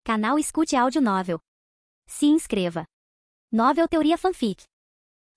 Canal Escute Áudio Novel. Se inscreva. Novel Teoria Fanfic.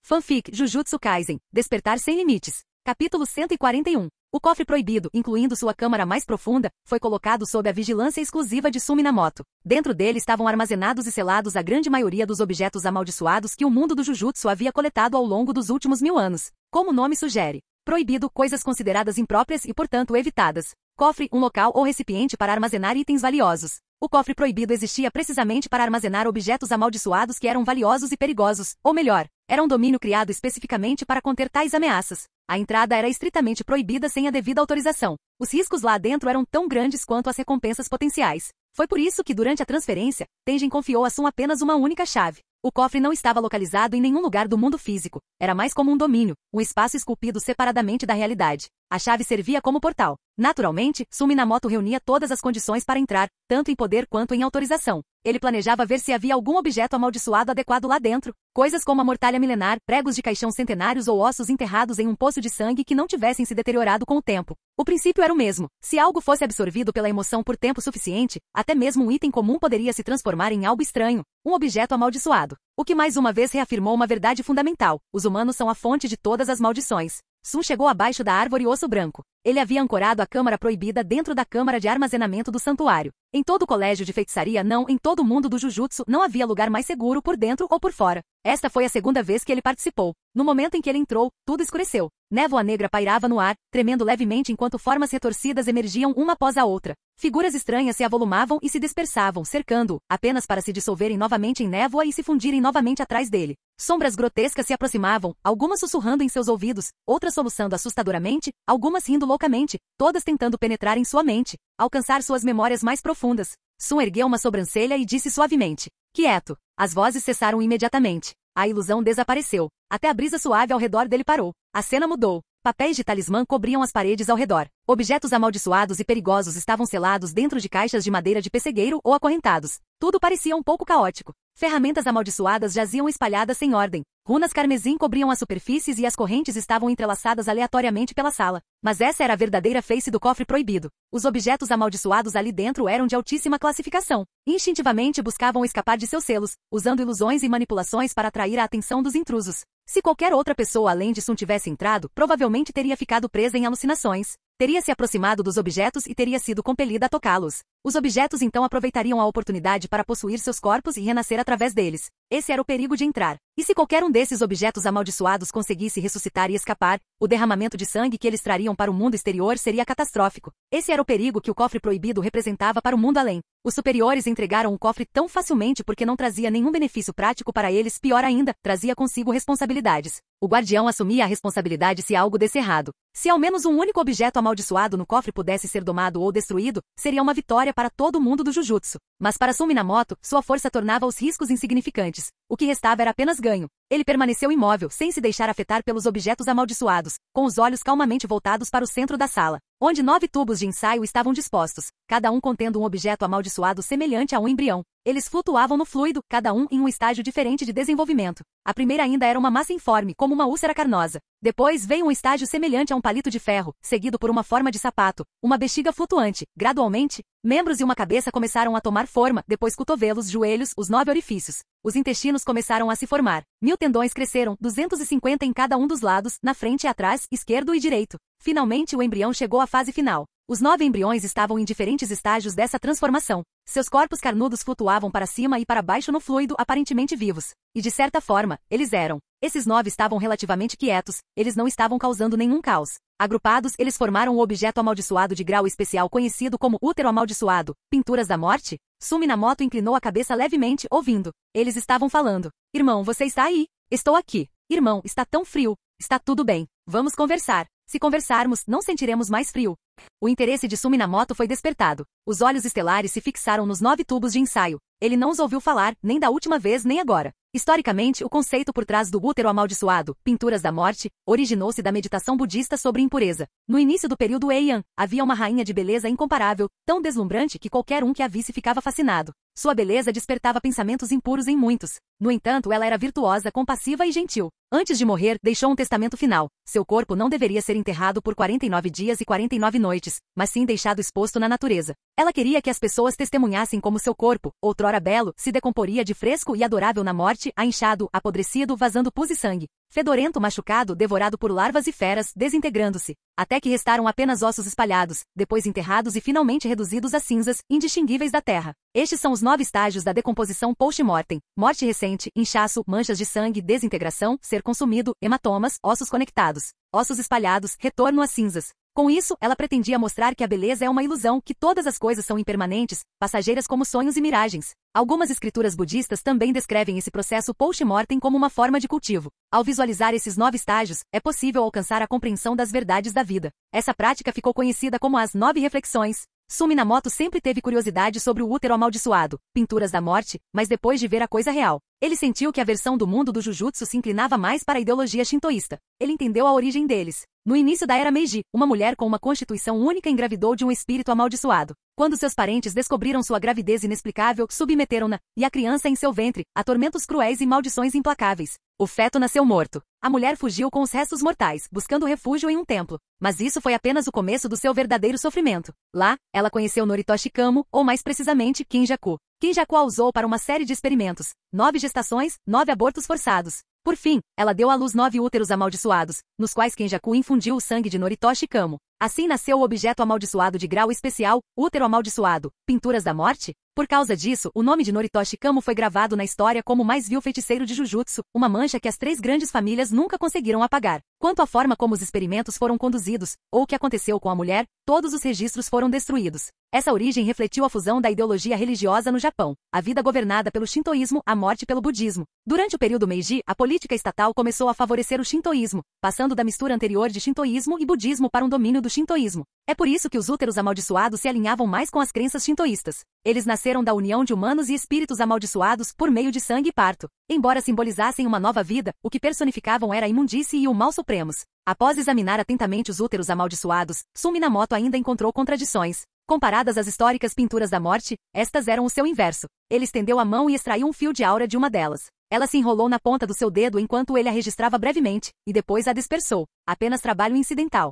Fanfic Jujutsu Kaisen, Despertar Sem Limites. Capítulo 141. O cofre proibido, incluindo sua câmara mais profunda, foi colocado sob a vigilância exclusiva de Sumi Namoto. Dentro dele estavam armazenados e selados a grande maioria dos objetos amaldiçoados que o mundo do Jujutsu havia coletado ao longo dos últimos 1000 anos. Como o nome sugere. Proibido, coisas consideradas impróprias e, portanto, evitadas. Cofre, um local ou recipiente para armazenar itens valiosos. O cofre proibido existia precisamente para armazenar objetos amaldiçoados que eram valiosos e perigosos, ou melhor, era um domínio criado especificamente para conter tais ameaças. A entrada era estritamente proibida sem a devida autorização. Os riscos lá dentro eram tão grandes quanto as recompensas potenciais. Foi por isso que durante a transferência, Tenjin confiou a Sun apenas uma única chave. O cofre não estava localizado em nenhum lugar do mundo físico. Era mais como um domínio, um espaço esculpido separadamente da realidade. A chave servia como portal. Naturalmente, Sumi Namoto reunia todas as condições para entrar, tanto em poder quanto em autorização. Ele planejava ver se havia algum objeto amaldiçoado adequado lá dentro, coisas como a mortalha milenar, pregos de caixão centenários ou ossos enterrados em um poço de sangue que não tivessem se deteriorado com o tempo. O princípio era o mesmo. Se algo fosse absorvido pela emoção por tempo suficiente, até mesmo um item comum poderia se transformar em algo estranho, um objeto amaldiçoado. O que mais uma vez reafirmou uma verdade fundamental: os humanos são a fonte de todas as maldições. Sun chegou abaixo da árvore Osso Branco. Ele havia ancorado a câmara proibida dentro da câmara de armazenamento do santuário. Em todo o colégio de feitiçaria em todo o mundo do Jujutsu, não havia lugar mais seguro por dentro ou por fora. Esta foi a segunda vez que ele participou. No momento em que ele entrou, tudo escureceu. Névoa negra pairava no ar, tremendo levemente enquanto formas retorcidas emergiam uma após a outra. Figuras estranhas se avolumavam e se dispersavam, cercando-o, apenas para se dissolverem novamente em névoa e se fundirem novamente atrás dele. Sombras grotescas se aproximavam, algumas sussurrando em seus ouvidos, outras soluçando assustadoramente, algumas rindo loucamente, todas tentando penetrar em sua mente, alcançar suas memórias mais profundas. Sun ergueu uma sobrancelha e disse suavemente: quieto. As vozes cessaram imediatamente. A ilusão desapareceu. Até a brisa suave ao redor dele parou. A cena mudou. Papéis de talismã cobriam as paredes ao redor. Objetos amaldiçoados e perigosos estavam selados dentro de caixas de madeira de pessegueiro ou acorrentados. Tudo parecia um pouco caótico. Ferramentas amaldiçoadas jaziam espalhadas sem ordem. Runas carmesim cobriam as superfícies e as correntes estavam entrelaçadas aleatoriamente pela sala. Mas essa era a verdadeira face do cofre proibido. Os objetos amaldiçoados ali dentro eram de altíssima classificação. Instintivamente buscavam escapar de seus selos, usando ilusões e manipulações para atrair a atenção dos intrusos. Se qualquer outra pessoa além de Sun tivesse entrado, provavelmente teria ficado presa em alucinações. Teria se aproximado dos objetos e teria sido compelida a tocá-los. Os objetos então aproveitariam a oportunidade para possuir seus corpos e renascer através deles. Esse era o perigo de entrar. E se qualquer um desses objetos amaldiçoados conseguisse ressuscitar e escapar, o derramamento de sangue que eles trariam para o mundo exterior seria catastrófico. Esse era o perigo que o cofre proibido representava para o mundo além. Os superiores entregaram o cofre tão facilmente porque não trazia nenhum benefício prático para eles, pior ainda, trazia consigo responsabilidades. O guardião assumia a responsabilidade se algo desse errado. Se ao menos um único objeto amaldiçoado no cofre pudesse ser domado ou destruído, seria uma vitória para todo o mundo do Jujutsu. Mas para Sumi Namoto, sua força tornava os riscos insignificantes. O que restava era apenas ganho. Ele permaneceu imóvel, sem se deixar afetar pelos objetos amaldiçoados, com os olhos calmamente voltados para o centro da sala, onde 9 tubos de ensaio estavam dispostos, cada um contendo um objeto amaldiçoado semelhante a um embrião. Eles flutuavam no fluido, cada um em um estágio diferente de desenvolvimento. A primeira ainda era uma massa informe, como uma úlcera carnosa. Depois veio um estágio semelhante a um palito de ferro, seguido por uma forma de sapato, uma bexiga flutuante. Gradualmente, membros e uma cabeça começaram a tomar forma, depois cotovelos, joelhos, os 9 orifícios. Os intestinos começaram a se formar. 1000 tendões cresceram, 250 em cada um dos lados, na frente e atrás, esquerdo e direito. Finalmente o embrião chegou à fase final. Os 9 embriões estavam em diferentes estágios dessa transformação. Seus corpos carnudos flutuavam para cima e para baixo no fluido, aparentemente vivos. E de certa forma, eles eram. Esses 9 estavam relativamente quietos, eles não estavam causando nenhum caos. Agrupados, eles formaram o objeto amaldiçoado de grau especial conhecido como útero amaldiçoado, pinturas da morte. Sumi Namoto inclinou a cabeça levemente, ouvindo. Eles estavam falando. Irmão, você está aí? Estou aqui. Irmão, está tão frio. Está tudo bem. Vamos conversar. Se conversarmos, não sentiremos mais frio. O interesse de Sumi Namoto foi despertado. Os olhos estelares se fixaram nos 9 tubos de ensaio. Ele não os ouviu falar, nem da última vez nem agora. Historicamente, o conceito por trás do útero amaldiçoado, pinturas da morte, originou-se da meditação budista sobre impureza. No início do período Heian, havia uma rainha de beleza incomparável, tão deslumbrante que qualquer um que a visse ficava fascinado. Sua beleza despertava pensamentos impuros em muitos. No entanto, ela era virtuosa, compassiva e gentil. Antes de morrer, deixou um testamento final. Seu corpo não deveria ser enterrado por 49 dias e 49 noites, mas sim deixado exposto na natureza. Ela queria que as pessoas testemunhassem como seu corpo, outrora belo, se decomporia de fresco e adorável na morte, inchado, apodrecido, vazando pus e sangue. Fedorento, machucado, devorado por larvas e feras, desintegrando-se, até que restaram apenas ossos espalhados, depois enterrados e finalmente reduzidos a cinzas, indistinguíveis da terra. Estes são os 9 estágios da decomposição post-mortem: morte recente, inchaço, manchas de sangue, desintegração, ser consumido, hematomas, ossos conectados, ossos espalhados, retorno às cinzas. Com isso, ela pretendia mostrar que a beleza é uma ilusão, que todas as coisas são impermanentes, passageiras como sonhos e miragens. Algumas escrituras budistas também descrevem esse processo post-mortem como uma forma de cultivo. Ao visualizar esses 9 estágios, é possível alcançar a compreensão das verdades da vida. Essa prática ficou conhecida como as 9 reflexões. Sumi Namoto sempre teve curiosidade sobre o útero amaldiçoado, pinturas da morte, mas depois de ver a coisa real, ele sentiu que a versão do mundo do Jujutsu se inclinava mais para a ideologia shintoísta. Ele entendeu a origem deles. No início da era Meiji, uma mulher com uma constituição única engravidou de um espírito amaldiçoado. Quando seus parentes descobriram sua gravidez inexplicável, submeteram-na, e a criança em seu ventre, a tormentos cruéis e maldições implacáveis. O feto nasceu morto. A mulher fugiu com os restos mortais, buscando refúgio em um templo. Mas isso foi apenas o começo do seu verdadeiro sofrimento. Lá, ela conheceu Noritoshi Kamo, ou mais precisamente, Kinjaku. Kinjaku a usou para uma série de experimentos. 9 gestações, 9 abortos forçados. Por fim, ela deu à luz 9 úteros amaldiçoados, nos quais Kinjaku infundiu o sangue de Noritoshi Kamo. Assim nasceu o objeto amaldiçoado de grau especial, útero amaldiçoado, pinturas da morte. Por causa disso, o nome de Noritoshi Kamo foi gravado na história como o mais vil feiticeiro de Jujutsu, uma mancha que as 3 grandes famílias nunca conseguiram apagar. Quanto à forma como os experimentos foram conduzidos, ou o que aconteceu com a mulher, todos os registros foram destruídos. Essa origem refletiu a fusão da ideologia religiosa no Japão, a vida governada pelo shintoísmo, a morte pelo budismo. Durante o período Meiji, a política estatal começou a favorecer o shintoísmo, passando da mistura anterior de shintoísmo e budismo para um domínio do shintoísmo. É por isso que os úteros amaldiçoados se alinhavam mais com as crenças shintoístas. Eles nasceram da união de humanos e espíritos amaldiçoados por meio de sangue e parto. Embora simbolizassem uma nova vida, o que personificavam era a imundície e o mal supremos. Após examinar atentamente os úteros amaldiçoados, Sumi Namoto ainda encontrou contradições. Comparadas às históricas pinturas da morte, estas eram o seu inverso. Ele estendeu a mão e extraiu um fio de aura de uma delas. Ela se enrolou na ponta do seu dedo enquanto ele a registrava brevemente, e depois a dispersou. Apenas trabalho incidental.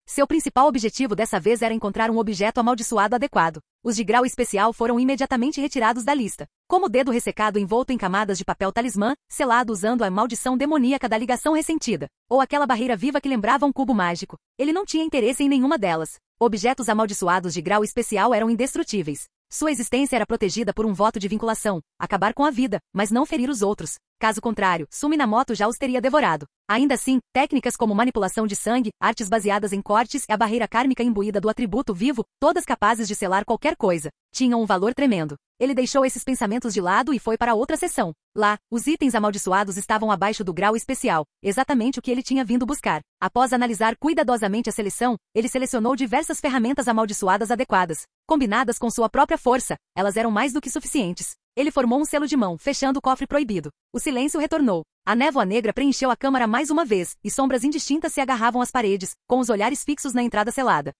Seu principal objetivo dessa vez era encontrar um objeto amaldiçoado adequado. Os de grau especial foram imediatamente retirados da lista. Como o dedo ressecado envolto em camadas de papel talismã, selado usando a maldição demoníaca da ligação ressentida, ou aquela barreira viva que lembrava um cubo mágico. Ele não tinha interesse em nenhuma delas. Objetos amaldiçoados de grau especial eram indestrutíveis. Sua existência era protegida por um voto de vinculação, acabar com a vida, mas não ferir os outros. Caso contrário, Sumi Namoto já os teria devorado. Ainda assim, técnicas como manipulação de sangue, artes baseadas em cortes e a barreira kármica imbuída do atributo vivo, todas capazes de selar qualquer coisa, tinham um valor tremendo. Ele deixou esses pensamentos de lado e foi para outra seção. Lá, os itens amaldiçoados estavam abaixo do grau especial, exatamente o que ele tinha vindo buscar. Após analisar cuidadosamente a seleção, ele selecionou diversas ferramentas amaldiçoadas adequadas. Combinadas com sua própria força, elas eram mais do que suficientes. Ele formou um selo de mão, fechando o cofre proibido. O silêncio retornou. A névoa negra preencheu a câmara mais uma vez, e sombras indistintas se agarravam às paredes, com os olhares fixos na entrada selada.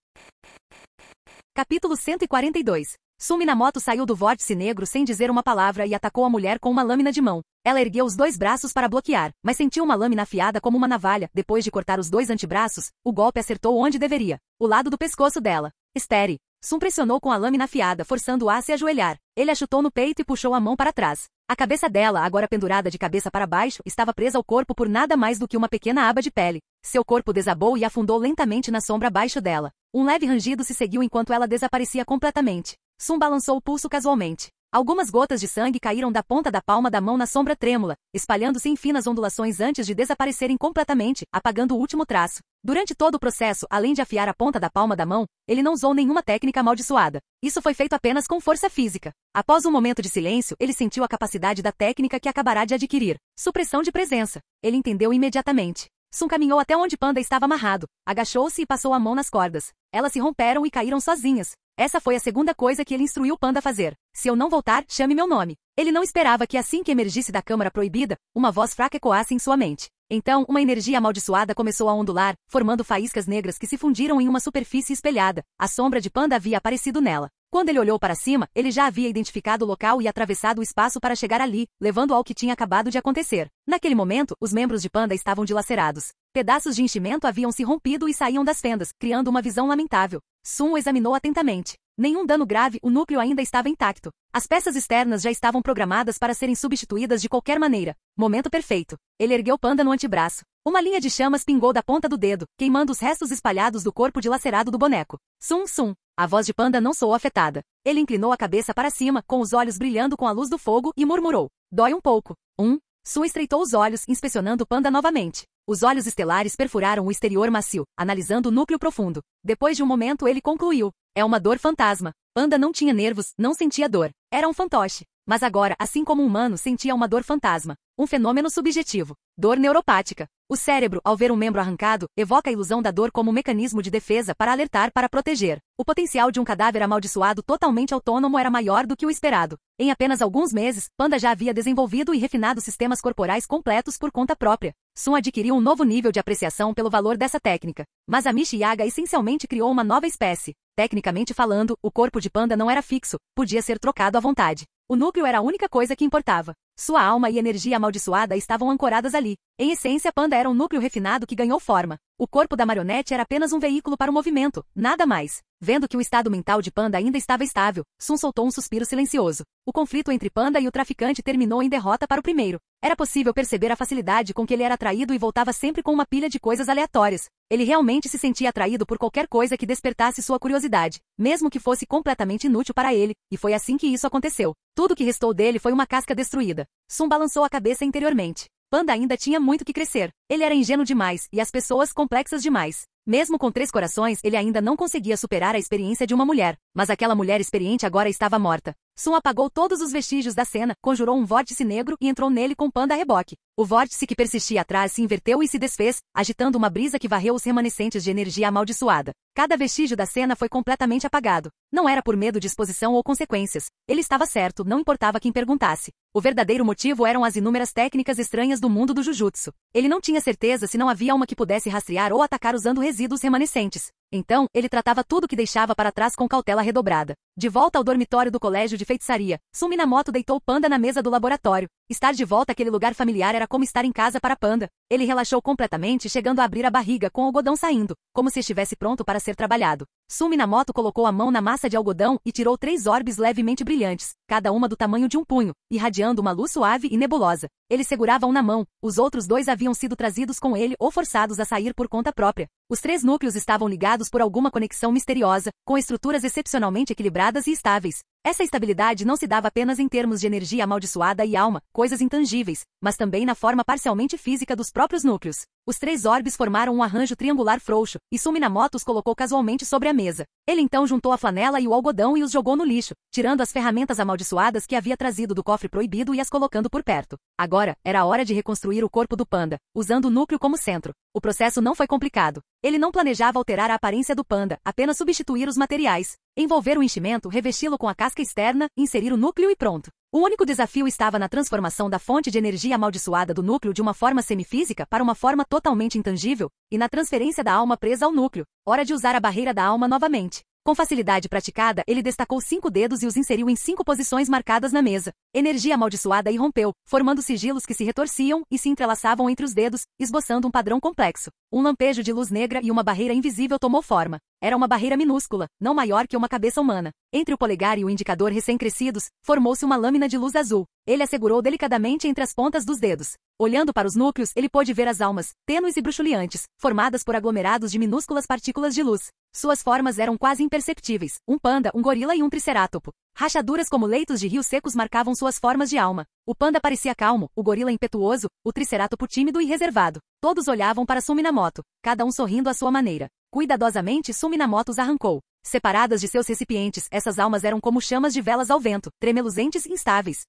Capítulo 142. Sumi Namoto saiu do vórtice negro sem dizer uma palavra e atacou a mulher com uma lâmina de mão. Ela ergueu os 2 braços para bloquear, mas sentiu uma lâmina afiada como uma navalha. Depois de cortar os 2 antebraços, o golpe acertou onde deveria. O lado do pescoço dela. Estere. Sum pressionou com a lâmina afiada, forçando-a a se ajoelhar. Ele a chutou no peito e puxou a mão para trás. A cabeça dela, agora pendurada de cabeça para baixo, estava presa ao corpo por nada mais do que uma pequena aba de pele. Seu corpo desabou e afundou lentamente na sombra abaixo dela. Um leve rangido se seguiu enquanto ela desaparecia completamente. Sum balançou o pulso casualmente. Algumas gotas de sangue caíram da ponta da palma da mão na sombra trêmula, espalhando-se em finas ondulações antes de desaparecerem completamente, apagando o último traço. Durante todo o processo, além de afiar a ponta da palma da mão, ele não usou nenhuma técnica amaldiçoada. Isso foi feito apenas com força física. Após um momento de silêncio, ele sentiu a capacidade da técnica que acabará de adquirir. Supressão de presença. Ele entendeu imediatamente. Sum caminhou até onde Panda estava amarrado, agachou-se e passou a mão nas cordas. Elas se romperam e caíram sozinhas. Essa foi a segunda coisa que ele instruiu Panda a fazer. Se eu não voltar, chame meu nome. Ele não esperava que assim que emergisse da câmara proibida, uma voz fraca ecoasse em sua mente. Então, uma energia amaldiçoada começou a ondular, formando faíscas negras que se fundiram em uma superfície espelhada. A sombra de Panda havia aparecido nela. Quando ele olhou para cima, ele já havia identificado o local e atravessado o espaço para chegar ali, levando ao que tinha acabado de acontecer. Naquele momento, os membros de Panda estavam dilacerados. Pedaços de enchimento haviam se rompido e saíam das fendas, criando uma visão lamentável. Sun o examinou atentamente. Nenhum dano grave, o núcleo ainda estava intacto. As peças externas já estavam programadas para serem substituídas de qualquer maneira. Momento perfeito. Ele ergueu Panda no antebraço. Uma linha de chamas pingou da ponta do dedo, queimando os restos espalhados do corpo dilacerado do boneco. Sun, Sun. A voz de Panda não soou afetada. Ele inclinou a cabeça para cima, com os olhos brilhando com a luz do fogo, e murmurou. Dói um pouco. Sun estreitou os olhos, inspecionando Panda novamente. Os olhos estelares perfuraram o exterior macio, analisando o núcleo profundo. Depois de um momento ele concluiu. É uma dor fantasma. Panda não tinha nervos, não sentia dor. Era um fantoche. Mas agora, assim como um humano, sentia uma dor fantasma. Um fenômeno subjetivo. Dor neuropática. O cérebro, ao ver um membro arrancado, evoca a ilusão da dor como um mecanismo de defesa para alertar para proteger. O potencial de um cadáver amaldiçoado totalmente autônomo era maior do que o esperado. Em apenas alguns meses, Panda já havia desenvolvido e refinado sistemas corporais completos por conta própria. Sun adquiriu um novo nível de apreciação pelo valor dessa técnica. Mas a Mishi Yaga essencialmente criou uma nova espécie. Tecnicamente falando, o corpo de Panda não era fixo, podia ser trocado à vontade. O núcleo era a única coisa que importava. Sua alma e energia amaldiçoada estavam ancoradas ali. Em essência, Panda era um núcleo refinado que ganhou forma. O corpo da marionete era apenas um veículo para o movimento, nada mais. Vendo que o estado mental de Panda ainda estava estável, Sun soltou um suspiro silencioso. O conflito entre Panda e o traficante terminou em derrota para o primeiro. Era possível perceber a facilidade com que ele era atraído e voltava sempre com uma pilha de coisas aleatórias. Ele realmente se sentia atraído por qualquer coisa que despertasse sua curiosidade, mesmo que fosse completamente inútil para ele, e foi assim que isso aconteceu. Tudo que restou dele foi uma casca destruída. Sun balançou a cabeça interiormente. Panda ainda tinha muito que crescer. Ele era ingênuo demais e as pessoas complexas demais. Mesmo com 3 corações, ele ainda não conseguia superar a experiência de uma mulher. Mas aquela mulher experiente agora estava morta. Sun apagou todos os vestígios da cena, conjurou um vórtice negro e entrou nele com Panda a reboque. O vórtice que persistia atrás se inverteu e se desfez, agitando uma brisa que varreu os remanescentes de energia amaldiçoada. Cada vestígio da cena foi completamente apagado. Não era por medo de exposição ou consequências. Ele estava certo, não importava quem perguntasse. O verdadeiro motivo eram as inúmeras técnicas estranhas do mundo do Jujutsu. Ele não tinha certeza se não havia uma que pudesse rastrear ou atacar usando resíduos remanescentes. Então, ele tratava tudo que deixava para trás com cautela redobrada. De volta ao dormitório do colégio de feitiçaria, Sun Minamoto deitou Panda na mesa do laboratório. Estar de volta àquele lugar familiar era como estar em casa para Panda. Ele relaxou completamente, chegando a abrir a barriga com o algodão saindo, como se estivesse pronto para ser trabalhado. Sun Minamoto colocou a mão na massa de algodão e tirou 3 orbes levemente brilhantes, cada uma do tamanho de um punho, irradiando uma luz suave e nebulosa. Ele segurava um na mão, os outros 2 haviam sido trazidos com ele ou forçados a sair por conta própria. Os 3 núcleos estavam ligados por alguma conexão misteriosa, com estruturas excepcionalmente equilibradas e estáveis. Essa estabilidade não se dava apenas em termos de energia amaldiçoada e alma, coisas intangíveis, mas também na forma parcialmente física dos próprios núcleos. Os 3 orbes formaram um arranjo triangular frouxo, e Sun Minamoto os colocou casualmente sobre a mesa. Ele então juntou a flanela e o algodão e os jogou no lixo, tirando as ferramentas amaldiçoadas que havia trazido do cofre proibido e as colocando por perto. Agora, era a hora de reconstruir o corpo do Panda, usando o núcleo como centro. O processo não foi complicado. Ele não planejava alterar a aparência do Panda, apenas substituir os materiais. Envolver o enchimento, revesti-lo com a casca externa, inserir o núcleo e pronto. O único desafio estava na transformação da fonte de energia amaldiçoada do núcleo de uma forma semifísica para uma forma totalmente intangível, e na transferência da alma presa ao núcleo. Hora de usar a barreira da alma novamente. Com facilidade praticada, ele destacou 5 dedos e os inseriu em 5 posições marcadas na mesa. Energia amaldiçoada irrompeu, formando sigilos que se retorciam e se entrelaçavam entre os dedos, esboçando um padrão complexo. Um lampejo de luz negra e uma barreira invisível tomou forma. Era uma barreira minúscula, não maior que uma cabeça humana. Entre o polegar e o indicador recém-crescidos, formou-se uma lâmina de luz azul. Ele a segurou delicadamente entre as pontas dos dedos. Olhando para os núcleos, ele pôde ver as almas, tênues e bruxuleantes, formadas por aglomerados de minúsculas partículas de luz. Suas formas eram quase imperceptíveis, um panda, um gorila e um tricerátopo. Rachaduras como leitos de rios secos marcavam suas formas de alma. O panda parecia calmo, o gorila impetuoso, o tricerátopo tímido e reservado. Todos olhavam para Sun Minamoto, cada um sorrindo à sua maneira. Cuidadosamente, Sun Minamoto os arrancou. Separadas de seus recipientes, essas almas eram como chamas de velas ao vento, tremeluzentes e instáveis.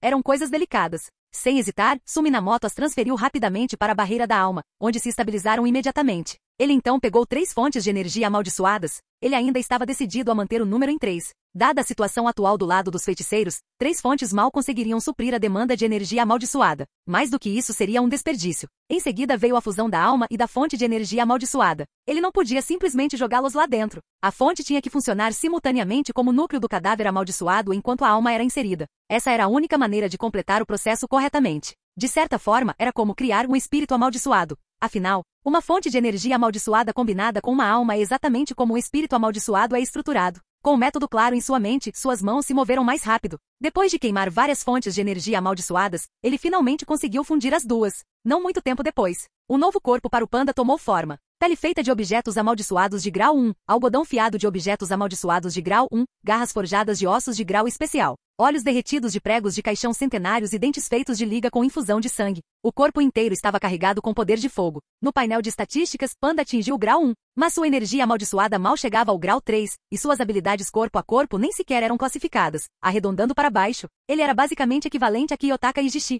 Eram coisas delicadas. Sem hesitar, Sun Minamoto as transferiu rapidamente para a barreira da alma, onde se estabilizaram imediatamente. Ele então pegou 3 fontes de energia amaldiçoadas, ele ainda estava decidido a manter o número em 3. Dada a situação atual do lado dos feiticeiros, 3 fontes mal conseguiriam suprir a demanda de energia amaldiçoada. Mais do que isso seria um desperdício. Em seguida veio a fusão da alma e da fonte de energia amaldiçoada. Ele não podia simplesmente jogá-los lá dentro. A fonte tinha que funcionar simultaneamente como núcleo do cadáver amaldiçoado enquanto a alma era inserida. Essa era a única maneira de completar o processo corretamente. De certa forma, era como criar um espírito amaldiçoado. Afinal, uma fonte de energia amaldiçoada combinada com uma alma é exatamente como um espírito amaldiçoado é estruturado. Com o método claro em sua mente, suas mãos se moveram mais rápido. Depois de queimar várias fontes de energia amaldiçoadas, ele finalmente conseguiu fundir as duas. Não muito tempo depois, um novo corpo para o panda tomou forma. Pele feita de objetos amaldiçoados de grau 1, algodão fiado de objetos amaldiçoados de grau 1, garras forjadas de ossos de grau especial, olhos derretidos de pregos de caixão centenários e dentes feitos de liga com infusão de sangue. O corpo inteiro estava carregado com poder de fogo. No painel de estatísticas, Panda atingiu o grau 1, mas sua energia amaldiçoada mal chegava ao grau 3, e suas habilidades corpo a corpo nem sequer eram classificadas. Arredondando para baixo, ele era basicamente equivalente a Kiyotaka Ijishi.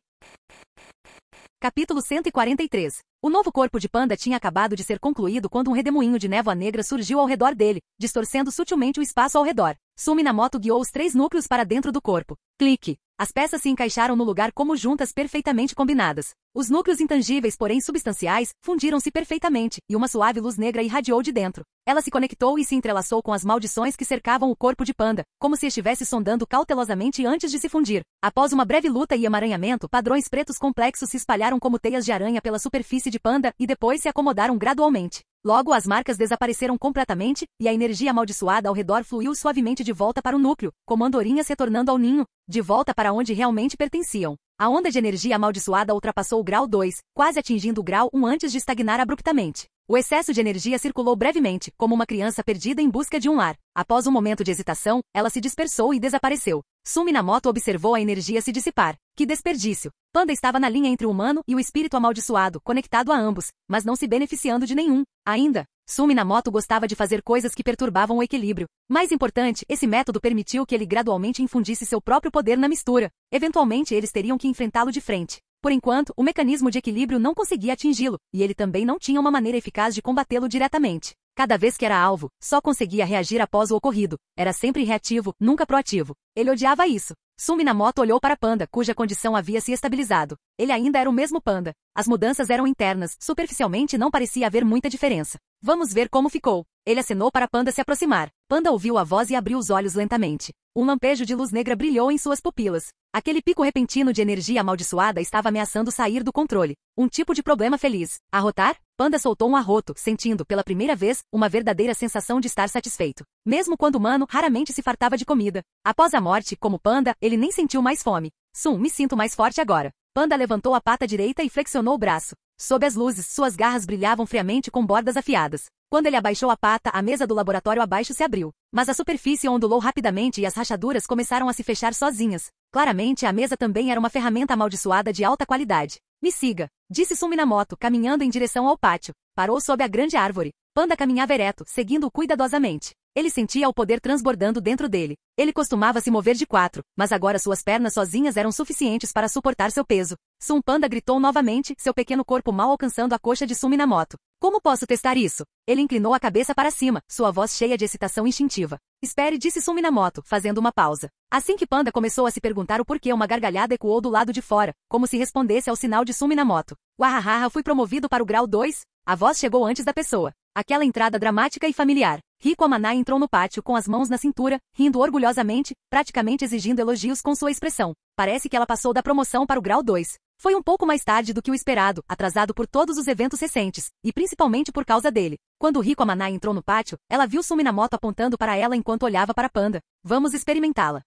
Capítulo 143. O novo corpo de Panda tinha acabado de ser concluído quando um redemoinho de névoa negra surgiu ao redor dele, distorcendo sutilmente o espaço ao redor. Suminamoto guiou os 3 núcleos para dentro do corpo. Clique. As peças se encaixaram no lugar como juntas perfeitamente combinadas. Os núcleos intangíveis, porém substanciais, fundiram-se perfeitamente, e uma suave luz negra irradiou de dentro. Ela se conectou e se entrelaçou com as maldições que cercavam o corpo de Panda, como se estivesse sondando cautelosamente antes de se fundir. Após uma breve luta e emaranhamento, padrões pretos complexos se espalharam como teias de aranha pela superfície de Panda e depois se acomodaram gradualmente. Logo as marcas desapareceram completamente, e a energia amaldiçoada ao redor fluiu suavemente de volta para o núcleo, como andorinhas retornando ao ninho, de volta para onde realmente pertenciam. A onda de energia amaldiçoada ultrapassou o grau 2, quase atingindo o grau 1 antes de estagnar abruptamente. O excesso de energia circulou brevemente, como uma criança perdida em busca de um lar. Após um momento de hesitação, ela se dispersou e desapareceu. Suminamoto observou a energia se dissipar. Que desperdício! Panda estava na linha entre o humano e o espírito amaldiçoado, conectado a ambos, mas não se beneficiando de nenhum. Ainda, Suminamoto gostava de fazer coisas que perturbavam o equilíbrio. Mais importante, esse método permitiu que ele gradualmente infundisse seu próprio poder na mistura. Eventualmente eles teriam que enfrentá-lo de frente. Por enquanto, o mecanismo de equilíbrio não conseguia atingi-lo, e ele também não tinha uma maneira eficaz de combatê-lo diretamente. Cada vez que era alvo, só conseguia reagir após o ocorrido. Era sempre reativo, nunca proativo. Ele odiava isso. Suminamoto olhou para Panda, cuja condição havia se estabilizado. Ele ainda era o mesmo Panda. As mudanças eram internas, superficialmente não parecia haver muita diferença. Vamos ver como ficou. Ele acenou para Panda se aproximar. Panda ouviu a voz e abriu os olhos lentamente. Um lampejo de luz negra brilhou em suas pupilas. Aquele pico repentino de energia amaldiçoada estava ameaçando sair do controle. Um tipo de problema feliz. Arrotar? Panda soltou um arroto, sentindo, pela primeira vez, uma verdadeira sensação de estar satisfeito. Mesmo quando humano, raramente se fartava de comida. Após a morte, como Panda, ele nem sentiu mais fome. Me sinto mais forte agora. Panda levantou a pata direita e flexionou o braço. Sob as luzes, suas garras brilhavam friamente com bordas afiadas. Quando ele abaixou a pata, a mesa do laboratório abaixo se abriu. Mas a superfície ondulou rapidamente e as rachaduras começaram a se fechar sozinhas. Claramente, a mesa também era uma ferramenta amaldiçoada de alta qualidade. Me siga, disse Suminamoto, caminhando em direção ao pátio. Parou sob a grande árvore. Panda caminhava ereto, seguindo-o cuidadosamente. Ele sentia o poder transbordando dentro dele. Ele costumava se mover de 4, mas agora suas pernas sozinhas eram suficientes para suportar seu peso. Panda gritou novamente, seu pequeno corpo mal alcançando a coxa de Suminamoto. Como posso testar isso? Ele inclinou a cabeça para cima, sua voz cheia de excitação instintiva. Espere, disse Suminamoto, fazendo uma pausa. Assim que Panda começou a se perguntar o porquê, uma gargalhada ecoou do lado de fora, como se respondesse ao sinal de Suminamoto. Wahahaha, fui promovido para o grau 2? A voz chegou antes da pessoa. Aquela entrada dramática e familiar. Riko Amanai entrou no pátio com as mãos na cintura, rindo orgulhosamente, praticamente exigindo elogios com sua expressão. Parece que ela passou da promoção para o grau 2. Foi um pouco mais tarde do que o esperado, atrasado por todos os eventos recentes, e principalmente por causa dele. Quando Riko Amanai entrou no pátio, ela viu Suminamoto apontando para ela enquanto olhava para Panda. Vamos experimentá-la.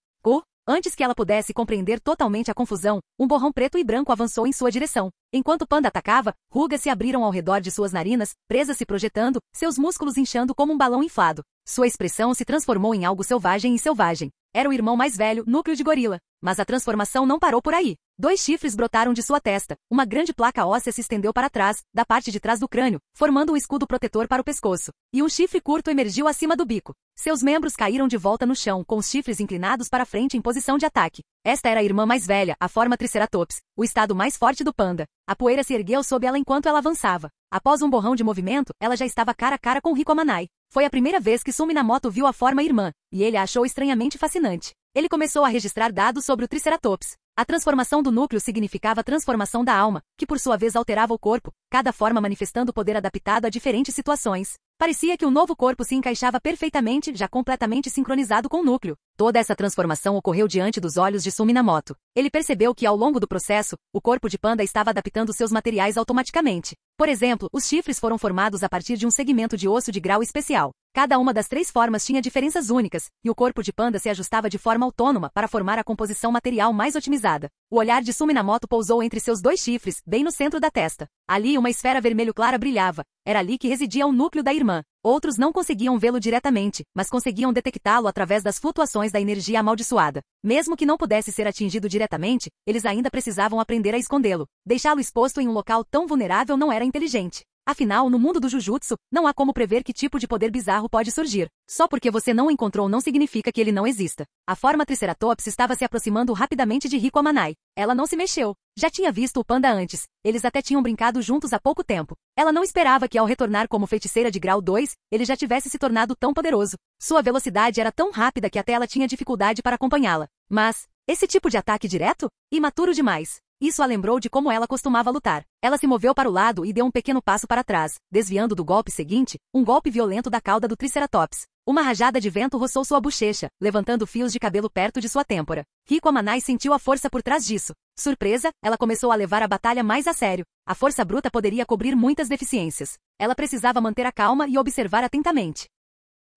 Antes que ela pudesse compreender totalmente a confusão, um borrão preto e branco avançou em sua direção. Enquanto Panda atacava, rugas se abriram ao redor de suas narinas, presas se projetando, seus músculos inchando como um balão inflado. Sua expressão se transformou em algo selvagem e selvagem. Era o irmão mais velho, núcleo de gorila. Mas a transformação não parou por aí. 2 chifres brotaram de sua testa. Uma grande placa óssea se estendeu para trás, da parte de trás do crânio, formando um escudo protetor para o pescoço. E um chifre curto emergiu acima do bico. Seus membros caíram de volta no chão, com os chifres inclinados para frente em posição de ataque. Esta era a irmã mais velha, a forma Triceratops, o estado mais forte do Panda. A poeira se ergueu sob ela enquanto ela avançava. Após um borrão de movimento, ela já estava cara a cara com Riko Amanai. Foi a primeira vez que Suminamoto viu a forma irmã, e ele a achou estranhamente fascinante. Ele começou a registrar dados sobre o Triceratops. A transformação do núcleo significava a transformação da alma, que por sua vez alterava o corpo, cada forma manifestando poder adaptado a diferentes situações. Parecia que o novo corpo se encaixava perfeitamente, já completamente sincronizado com o núcleo. Toda essa transformação ocorreu diante dos olhos de Suminamoto. Ele percebeu que, ao longo do processo, o corpo de panda estava adaptando seus materiais automaticamente. Por exemplo, os chifres foram formados a partir de um segmento de osso de grau especial. Cada uma das 3 formas tinha diferenças únicas, e o corpo de panda se ajustava de forma autônoma para formar a composição material mais otimizada. O olhar de Suminamoto pousou entre seus 2 chifres, bem no centro da testa. Ali uma esfera vermelho clara brilhava. Era ali que residia o núcleo da irmã. Outros não conseguiam vê-lo diretamente, mas conseguiam detectá-lo através das flutuações da energia amaldiçoada. Mesmo que não pudesse ser atingido diretamente, eles ainda precisavam aprender a escondê-lo. Deixá-lo exposto em um local tão vulnerável não era inteligente. Afinal, no mundo do Jujutsu, não há como prever que tipo de poder bizarro pode surgir. Só porque você não o encontrou não significa que ele não exista. A forma Triceratops estava se aproximando rapidamente de Rico Amanai. Ela não se mexeu. Já tinha visto o panda antes. Eles até tinham brincado juntos há pouco tempo. Ela não esperava que ao retornar como feiticeira de grau 2, ele já tivesse se tornado tão poderoso. Sua velocidade era tão rápida que até ela tinha dificuldade para acompanhá-la. Mas, esse tipo de ataque direto? Imaturo demais. Isso a lembrou de como ela costumava lutar. Ela se moveu para o lado e deu um pequeno passo para trás, desviando do golpe seguinte, um golpe violento da cauda do Triceratops. Uma rajada de vento roçou sua bochecha, levantando fios de cabelo perto de sua têmpora. Rico Amanai sentiu a força por trás disso. Surpresa, ela começou a levar a batalha mais a sério. A força bruta poderia cobrir muitas deficiências. Ela precisava manter a calma e observar atentamente.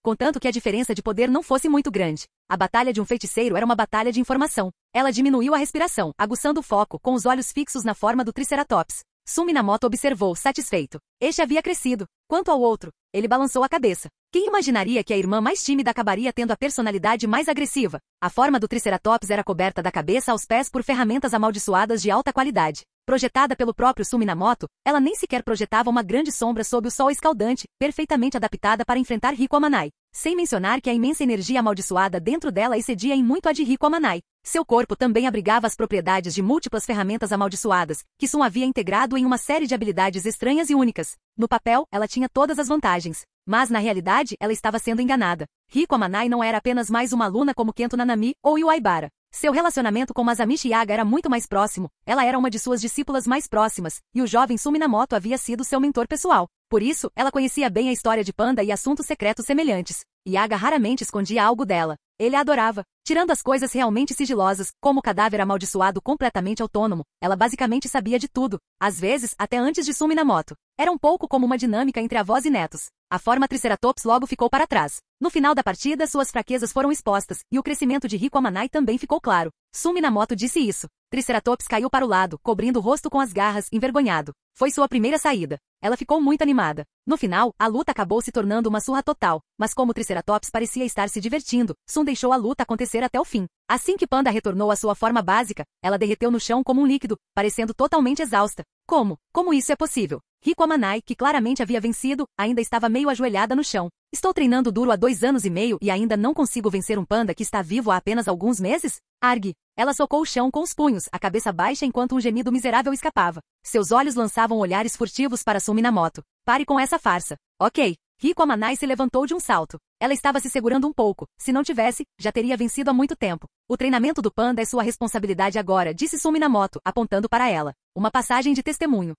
Contanto que a diferença de poder não fosse muito grande. A batalha de um feiticeiro era uma batalha de informação. Ela diminuiu a respiração, aguçando o foco, com os olhos fixos na forma do Triceratops. Suminamoto observou, satisfeito. Este havia crescido. Quanto ao outro, ele balançou a cabeça. Quem imaginaria que a irmã mais tímida acabaria tendo a personalidade mais agressiva? A forma do Triceratops era coberta da cabeça aos pés por ferramentas amaldiçoadas de alta qualidade. Projetada pelo próprio Suminamoto, ela nem sequer projetava uma grande sombra sob o sol escaldante, perfeitamente adaptada para enfrentar Rico Amanai. Sem mencionar que a imensa energia amaldiçoada dentro dela excedia em muito a de Rico Amanai. Seu corpo também abrigava as propriedades de múltiplas ferramentas amaldiçoadas, que Sun havia integrado em uma série de habilidades estranhas e únicas. No papel, ela tinha todas as vantagens. Mas, na realidade, ela estava sendo enganada. Rico Amanai não era apenas mais uma aluna como Kento Nanami ou Iwaibara. Seu relacionamento com Masamichi Yaga era muito mais próximo, ela era uma de suas discípulas mais próximas, e o jovem Suminamoto havia sido seu mentor pessoal. Por isso, ela conhecia bem a história de Panda e assuntos secretos semelhantes. Yaga raramente escondia algo dela. Ele a adorava. Tirando as coisas realmente sigilosas, como o cadáver amaldiçoado completamente autônomo, ela basicamente sabia de tudo. Às vezes, até antes de Suminamoto. Era um pouco como uma dinâmica entre avós e netos. A forma Triceratops logo ficou para trás. No final da partida, suas fraquezas foram expostas, e o crescimento de Rico Amanai também ficou claro. Suminamoto disse isso. Triceratops caiu para o lado, cobrindo o rosto com as garras, envergonhado. Foi sua primeira saída. Ela ficou muito animada. No final, a luta acabou se tornando uma surra total, mas como Triceratops parecia estar se divertindo, Sun deixou a luta acontecer até o fim. Assim que Panda retornou à sua forma básica, ela derreteu no chão como um líquido, parecendo totalmente exausta. Como? Como isso é possível? Rico Amanai, que claramente havia vencido, ainda estava meio ajoelhada no chão. Estou treinando duro há 2 anos e meio e ainda não consigo vencer um panda que está vivo há apenas alguns meses? Argue. Ela socou o chão com os punhos, a cabeça baixa enquanto um gemido miserável escapava. Seus olhos lançavam olhares furtivos para Suminamoto. Pare com essa farsa. Ok. Rico Amanai se levantou de um salto. Ela estava se segurando um pouco. Se não tivesse, já teria vencido há muito tempo. O treinamento do panda é sua responsabilidade agora, disse Suminamoto, apontando para ela. Uma passagem de testemunho.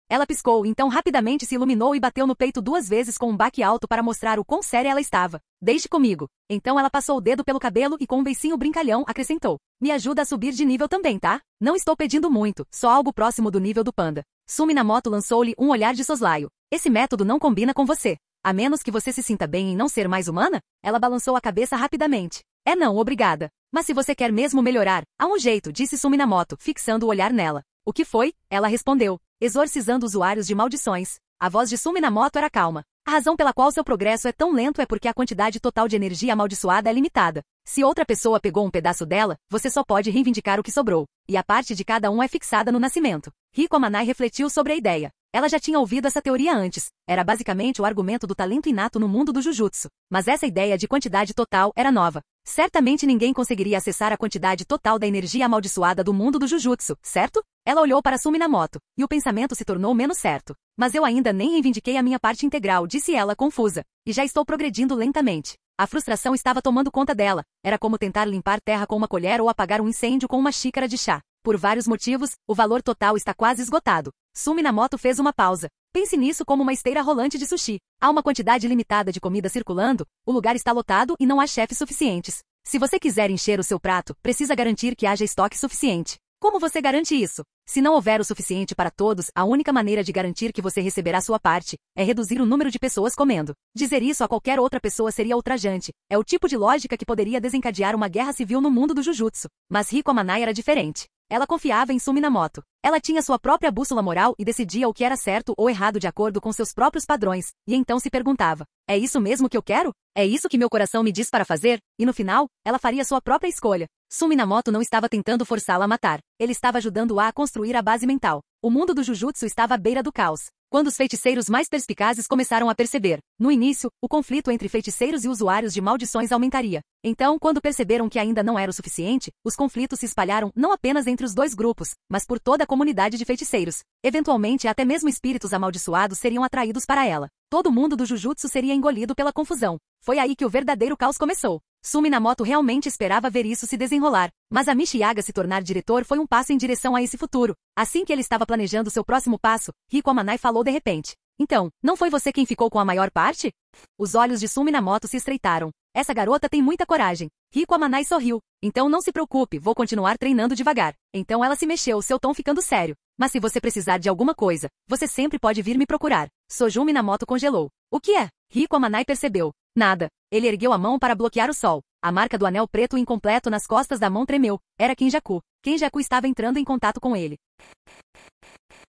Ela piscou, então rapidamente se iluminou e bateu no peito 2 vezes com um baque alto para mostrar o quão séria ela estava. Deixe comigo. Então ela passou o dedo pelo cabelo e com um beicinho brincalhão acrescentou. Me ajuda a subir de nível também, tá? Não estou pedindo muito, só algo próximo do nível do panda. Suminamoto lançou-lhe um olhar de soslaio. Esse método não combina com você. A menos que você se sinta bem em não ser mais humana? Ela balançou a cabeça rapidamente. É não, obrigada. Mas se você quer mesmo melhorar, há um jeito, disse Suminamoto, fixando o olhar nela. O que foi? Ela respondeu, exorcizando usuários de maldições. A voz de Suminamoto era calma. A razão pela qual seu progresso é tão lento é porque a quantidade total de energia amaldiçoada é limitada. Se outra pessoa pegou um pedaço dela, você só pode reivindicar o que sobrou. E a parte de cada um é fixada no nascimento. Rico Amanai refletiu sobre a ideia. Ela já tinha ouvido essa teoria antes. Era basicamente o argumento do talento inato no mundo do Jujutsu. Mas essa ideia de quantidade total era nova. Certamente ninguém conseguiria acessar a quantidade total da energia amaldiçoada do mundo do Jujutsu, certo? Ela olhou para Sumi Namoto, e o pensamento se tornou menos certo. Mas eu ainda nem reivindiquei a minha parte integral, disse ela confusa. E já estou progredindo lentamente. A frustração estava tomando conta dela. Era como tentar limpar terra com uma colher ou apagar um incêndio com uma xícara de chá. Por vários motivos, o valor total está quase esgotado. Sumi Namoto fez uma pausa. Pense nisso como uma esteira rolante de sushi. Há uma quantidade limitada de comida circulando, o lugar está lotado e não há chefes suficientes. Se você quiser encher o seu prato, precisa garantir que haja estoque suficiente. Como você garante isso? Se não houver o suficiente para todos, a única maneira de garantir que você receberá sua parte é reduzir o número de pessoas comendo. Dizer isso a qualquer outra pessoa seria ultrajante. É o tipo de lógica que poderia desencadear uma guerra civil no mundo do Jujutsu. Mas Riko Amanai era diferente. Ela confiava em Sumi Namoto. Ela tinha sua própria bússola moral e decidia o que era certo ou errado de acordo com seus próprios padrões, e então se perguntava, é isso mesmo que eu quero? É isso que meu coração me diz para fazer? E no final, ela faria sua própria escolha. Sumi Namoto não estava tentando forçá-la a matar. Ele estava ajudando-a a construir a base mental. O mundo do Jujutsu estava à beira do caos. Quando os feiticeiros mais perspicazes começaram a perceber, no início, o conflito entre feiticeiros e usuários de maldições aumentaria. Então, quando perceberam que ainda não era o suficiente, os conflitos se espalharam não apenas entre os dois grupos, mas por toda a comunidade de feiticeiros. Eventualmente, até mesmo espíritos amaldiçoados seriam atraídos para ela. Todo mundo do Jujutsu seria engolido pela confusão. Foi aí que o verdadeiro caos começou. Sumi Namoto realmente esperava ver isso se desenrolar, mas a Michiaga se tornar diretor foi um passo em direção a esse futuro. Assim que ele estava planejando seu próximo passo, Riko Amanai falou de repente. Então, não foi você quem ficou com a maior parte? Os olhos de Sumi Namoto se estreitaram. Essa garota tem muita coragem. Riko Amanai sorriu. Então não se preocupe, vou continuar treinando devagar. Então ela se mexeu, seu tom ficando sério. Mas se você precisar de alguma coisa, você sempre pode vir me procurar. Soju Minamoto congelou. O que é? Riko Amanai percebeu. Nada. Ele ergueu a mão para bloquear o sol. A marca do anel preto incompleto nas costas da mão tremeu. Era Kenjaku. Kenjaku estava entrando em contato com ele.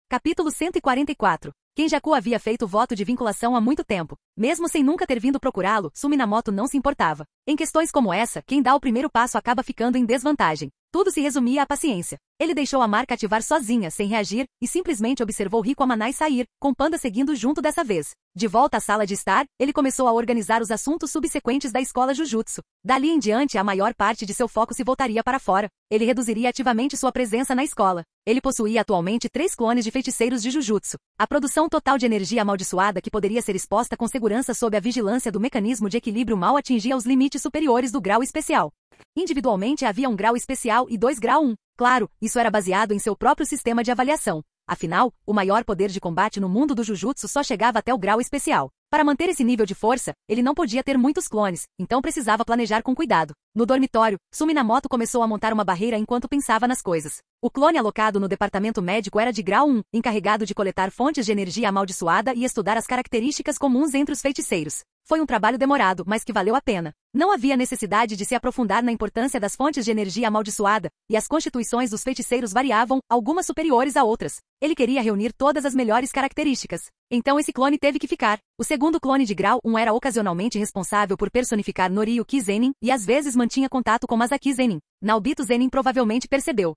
Capítulo 144. Kenjaku havia feito voto de vinculação há muito tempo. Mesmo sem nunca ter vindo procurá-lo, Sumi Namoto não se importava. Em questões como essa, quem dá o primeiro passo acaba ficando em desvantagem. Tudo se resumia à paciência. Ele deixou a marca ativar sozinha, sem reagir, e simplesmente observou Riko Amanai sair, com Panda seguindo junto dessa vez. De volta à sala de estar, ele começou a organizar os assuntos subsequentes da escola Jujutsu. Dali em diante, a maior parte de seu foco se voltaria para fora. Ele reduziria ativamente sua presença na escola. Ele possuía atualmente 3 clones de feiticeiros de Jujutsu. A produção total de energia amaldiçoada que poderia ser exposta com segurança sob a vigilância do mecanismo de equilíbrio mal atingia os limites superiores do grau especial. Individualmente havia um grau especial e 2 grau 1. Claro, isso era baseado em seu próprio sistema de avaliação. Afinal, o maior poder de combate no mundo do Jujutsu só chegava até o grau especial. Para manter esse nível de força, ele não podia ter muitos clones, então precisava planejar com cuidado. No dormitório, Sumi Namoto começou a montar uma barreira enquanto pensava nas coisas. O clone alocado no departamento médico era de grau 1, encarregado de coletar fontes de energia amaldiçoada e estudar as características comuns entre os feiticeiros. Foi um trabalho demorado, mas que valeu a pena. Não havia necessidade de se aprofundar na importância das fontes de energia amaldiçoada, e as constituições dos feiticeiros variavam, algumas superiores a outras. Ele queria reunir todas as melhores características. Então esse clone teve que ficar. O segundo clone de grau 1 era ocasionalmente responsável por personificar Noriyuki Zenin, e às vezes mantinha contato com Masaki Zenin. Naobito Zenin provavelmente percebeu.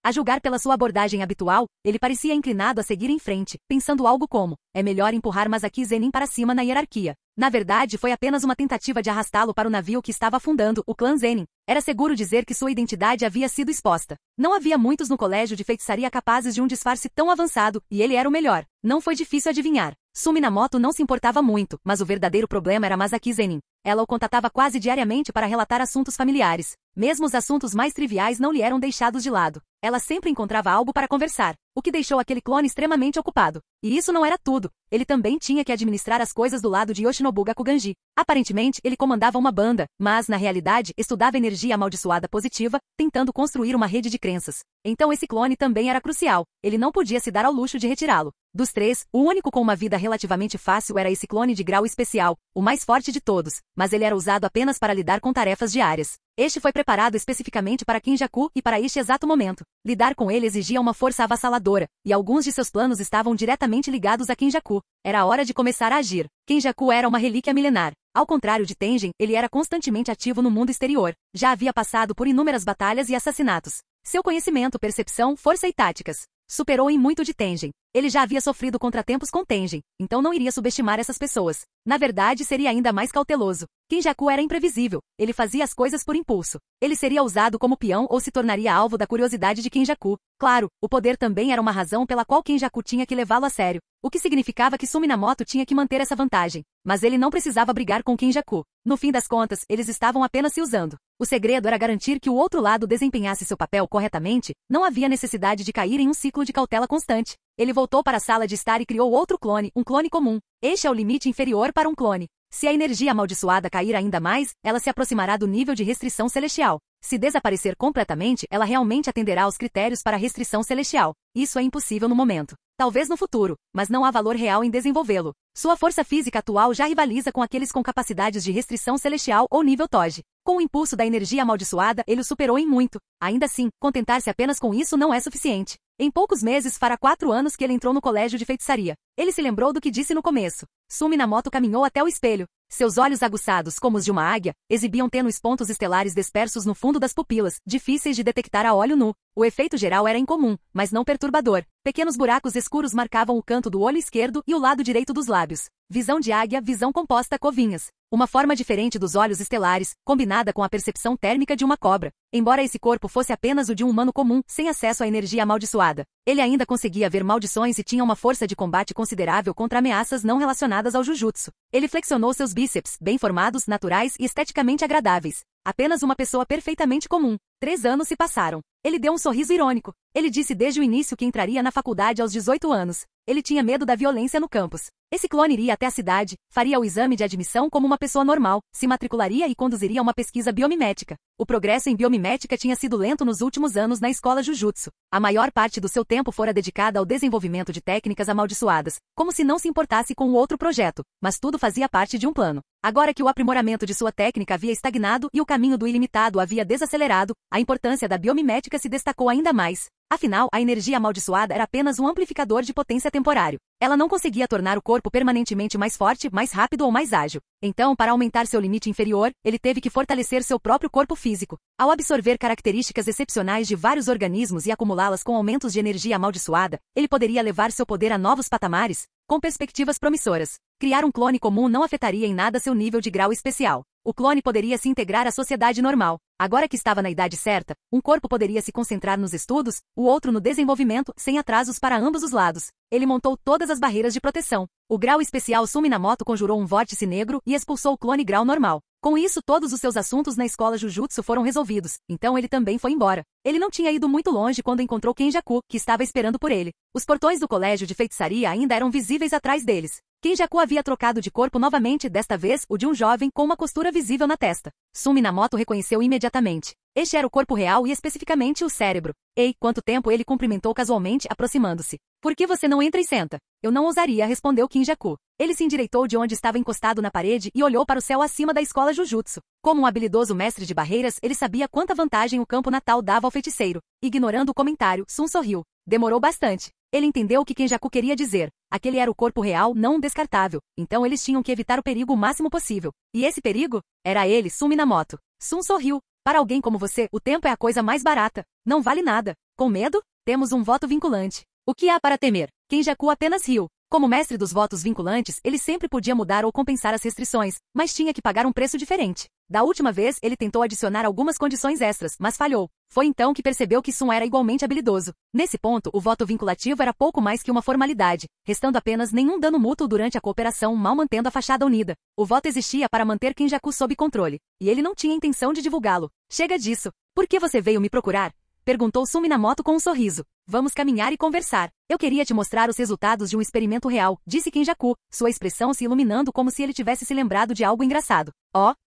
A julgar pela sua abordagem habitual, ele parecia inclinado a seguir em frente, pensando algo como, é melhor empurrar Masaki Zenin para cima na hierarquia. Na verdade, foi apenas uma tentativa de arrastá-lo para o navio que estava afundando, o clã Zenin. Era seguro dizer que sua identidade havia sido exposta. Não havia muitos no colégio de feitiçaria capazes de um disfarce tão avançado, e ele era o melhor. Não foi difícil adivinhar. Sumi Namoto não se importava muito, mas o verdadeiro problema era Masaki Zenin. Ela o contatava quase diariamente para relatar assuntos familiares. Mesmo os assuntos mais triviais não lhe eram deixados de lado. Ela sempre encontrava algo para conversar, o que deixou aquele clone extremamente ocupado. E isso não era tudo. Ele também tinha que administrar as coisas do lado de Yoshinobu Gakuganji. Aparentemente, ele comandava uma banda, mas, na realidade, estudava energia amaldiçoada positiva, tentando construir uma rede de crenças. Então esse clone também era crucial. Ele não podia se dar ao luxo de retirá-lo. Dos 3, o único com uma vida relativamente fácil era esse clone de grau especial, o mais forte de todos, mas ele era usado apenas para lidar com tarefas diárias. Este foi preparado especificamente para Kenjaku e para este exato momento. Lidar com ele exigia uma força avassaladora, e alguns de seus planos estavam diretamente ligados a Kenjaku. Era a hora de começar a agir. Kenjaku era uma relíquia milenar. Ao contrário de Tengen, ele era constantemente ativo no mundo exterior. Já havia passado por inúmeras batalhas e assassinatos. Seu conhecimento, percepção, força e táticas superou em muito de Tengen. Ele já havia sofrido contratempos com Tengen, então não iria subestimar essas pessoas. Na verdade, seria ainda mais cauteloso. Kenjaku era imprevisível, ele fazia as coisas por impulso. Ele seria usado como peão ou se tornaria alvo da curiosidade de Kenjaku. Claro, o poder também era uma razão pela qual Kenjaku tinha que levá-lo a sério, o que significava que Suminamoto tinha que manter essa vantagem. Mas ele não precisava brigar com Kenjaku. No fim das contas, eles estavam apenas se usando. O segredo era garantir que o outro lado desempenhasse seu papel corretamente, não havia necessidade de cair em um ciclo de cautela constante. Ele voltou para a sala de estar e criou outro clone, um clone comum. Este é o limite inferior para um clone. Se a energia amaldiçoada cair ainda mais, ela se aproximará do nível de restrição celestial. Se desaparecer completamente, ela realmente atenderá aos critérios para restrição celestial. Isso é impossível no momento. Talvez no futuro, mas não há valor real em desenvolvê-lo. Sua força física atual já rivaliza com aqueles com capacidades de restrição celestial ou nível TOG. Com o impulso da energia amaldiçoada, ele o superou em muito. Ainda assim, contentar-se apenas com isso não é suficiente. Em poucos meses fará 4 anos que ele entrou no colégio de feitiçaria. Ele se lembrou do que disse no começo. Suminamoto caminhou até o espelho. Seus olhos aguçados, como os de uma águia, exibiam tênues pontos estelares dispersos no fundo das pupilas, difíceis de detectar a olho nu. O efeito geral era incomum, mas não perturbador. Pequenos buracos escuros marcavam o canto do olho esquerdo e o lado direito dos lábios. Visão de águia, visão composta covinhas. Uma forma diferente dos olhos estelares, combinada com a percepção térmica de uma cobra. Embora esse corpo fosse apenas o de um humano comum, sem acesso à energia amaldiçoada, ele ainda conseguia ver maldições e tinha uma força de combate considerável contra ameaças não relacionadas ao Jujutsu. Ele flexionou seus bíceps, bem formados, naturais e esteticamente agradáveis. Apenas uma pessoa perfeitamente comum. 3 anos se passaram. Ele deu um sorriso irônico. Ele disse desde o início que entraria na faculdade aos 18 anos. Ele tinha medo da violência no campus. Esse clone iria até a cidade, faria o exame de admissão como uma pessoa normal, se matricularia e conduziria uma pesquisa biomimética. O progresso em biomimética tinha sido lento nos últimos anos na escola Jujutsu. A maior parte do seu tempo fora dedicada ao desenvolvimento de técnicas amaldiçoadas, como se não se importasse com o outro projeto, mas tudo fazia parte de um plano. Agora que o aprimoramento de sua técnica havia estagnado e o caminho do ilimitado havia desacelerado, a importância da biomimética se destacou ainda mais. Afinal, a energia amaldiçoada era apenas um amplificador de potência temporário. Ela não conseguia tornar o corpo permanentemente mais forte, mais rápido ou mais ágil. Então, para aumentar seu limite inferior, ele teve que fortalecer seu próprio corpo físico. Ao absorver características excepcionais de vários organismos e acumulá-las com aumentos de energia amaldiçoada, ele poderia levar seu poder a novos patamares, com perspectivas promissoras. Criar um clone comum não afetaria em nada seu nível de grau especial. O clone poderia se integrar à sociedade normal. Agora que estava na idade certa, um corpo poderia se concentrar nos estudos, o outro no desenvolvimento, sem atrasos para ambos os lados. Ele montou todas as barreiras de proteção. O grau especial Suminamoto conjurou um vórtice negro e expulsou o clone grau normal. Com isso, todos os seus assuntos na escola Jujutsu foram resolvidos, então ele também foi embora. Ele não tinha ido muito longe quando encontrou Kenjaku, que estava esperando por ele. Os portões do colégio de feitiçaria ainda eram visíveis atrás deles. Kenjaku havia trocado de corpo novamente, desta vez o de um jovem com uma costura visível na testa. Suminamoto reconheceu imediatamente. Este era o corpo real e especificamente o cérebro. Ei, quanto tempo, ele cumprimentou casualmente, aproximando-se. Por que você não entra e senta? Eu não ousaria, respondeu Kenjaku. Ele se endireitou de onde estava encostado na parede e olhou para o céu acima da escola Jujutsu. Como um habilidoso mestre de barreiras, ele sabia quanta vantagem o campo natal dava ao feiticeiro. Ignorando o comentário, Sun sorriu. Demorou bastante. Ele entendeu o que Kenjaku queria dizer. Aquele era o corpo real, não um descartável. Então eles tinham que evitar o perigo o máximo possível. E esse perigo? Era ele, Suminamoto. Sun sorriu. Para alguém como você, o tempo é a coisa mais barata. Não vale nada. Com medo? Temos um voto vinculante. O que há para temer? Kenjaku apenas riu. Como mestre dos votos vinculantes, ele sempre podia mudar ou compensar as restrições, mas tinha que pagar um preço diferente. Da última vez, ele tentou adicionar algumas condições extras, mas falhou. Foi então que percebeu que Sun era igualmente habilidoso. Nesse ponto, o voto vinculativo era pouco mais que uma formalidade, restando apenas nenhum dano mútuo durante a cooperação, mal mantendo a fachada unida. O voto existia para manter Kenjaku sob controle, e ele não tinha intenção de divulgá-lo. Chega disso. Por que você veio me procurar? Perguntou Suminamoto com um sorriso. Vamos caminhar e conversar. Eu queria te mostrar os resultados de um experimento real, disse Kenjaku, sua expressão se iluminando como se ele tivesse se lembrado de algo engraçado.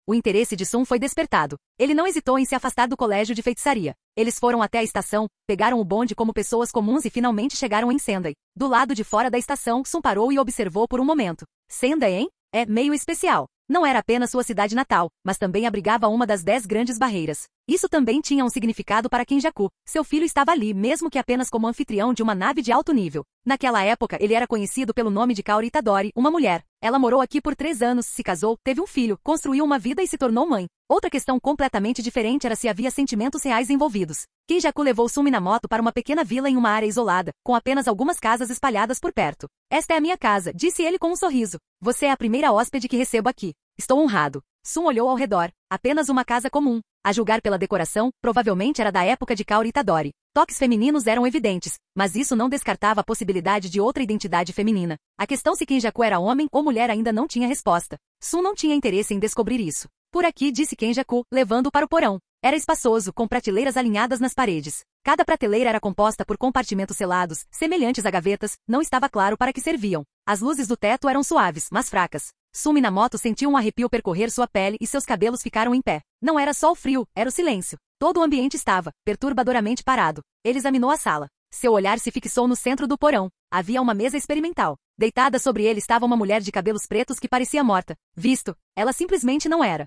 O interesse de Sun foi despertado. Ele não hesitou em se afastar do colégio de feitiçaria. Eles foram até a estação, pegaram o bonde como pessoas comuns e finalmente chegaram em Sendai. Do lado de fora da estação, Sun parou e observou por um momento. Sendai, hein? É meio especial. Não era apenas sua cidade natal, mas também abrigava uma das 10 grandes barreiras. Isso também tinha um significado para Kenjaku. Seu filho estava ali, mesmo que apenas como anfitrião de uma nave de alto nível. Naquela época, ele era conhecido pelo nome de Kaori Itadori, uma mulher. Ela morou aqui por 3 anos, se casou, teve um filho, construiu uma vida e se tornou mãe. Outra questão completamente diferente era se havia sentimentos reais envolvidos. Kinjaku levou Sumi na moto para uma pequena vila em uma área isolada, com apenas algumas casas espalhadas por perto. Esta é a minha casa, disse ele com um sorriso. Você é a primeira hóspede que recebo aqui. Estou honrado. Sun olhou ao redor. Apenas uma casa comum. A julgar pela decoração, provavelmente era da época de Kaori Itadori. Toques femininos eram evidentes, mas isso não descartava a possibilidade de outra identidade feminina. A questão se Kinjaku era homem ou mulher ainda não tinha resposta. Sun não tinha interesse em descobrir isso. Por aqui, disse Kinjaku, levando-o para o porão. Era espaçoso, com prateleiras alinhadas nas paredes. Cada prateleira era composta por compartimentos selados, semelhantes a gavetas, não estava claro para que serviam. As luzes do teto eram suaves, mas fracas. Sumi na moto sentiu um arrepio percorrer sua pele e seus cabelos ficaram em pé. Não era só o frio, era o silêncio. Todo o ambiente estava, perturbadoramente parado. Ele examinou a sala. Seu olhar se fixou no centro do porão. Havia uma mesa experimental. Deitada sobre ele estava uma mulher de cabelos pretos que parecia morta. Visto, ela simplesmente não era.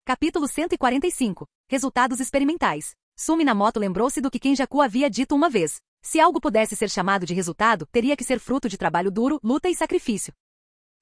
Capítulo 145. Resultados experimentais. Sumi na moto lembrou-se do que Kinjaku havia dito uma vez. Se algo pudesse ser chamado de resultado, teria que ser fruto de trabalho duro, luta e sacrifício.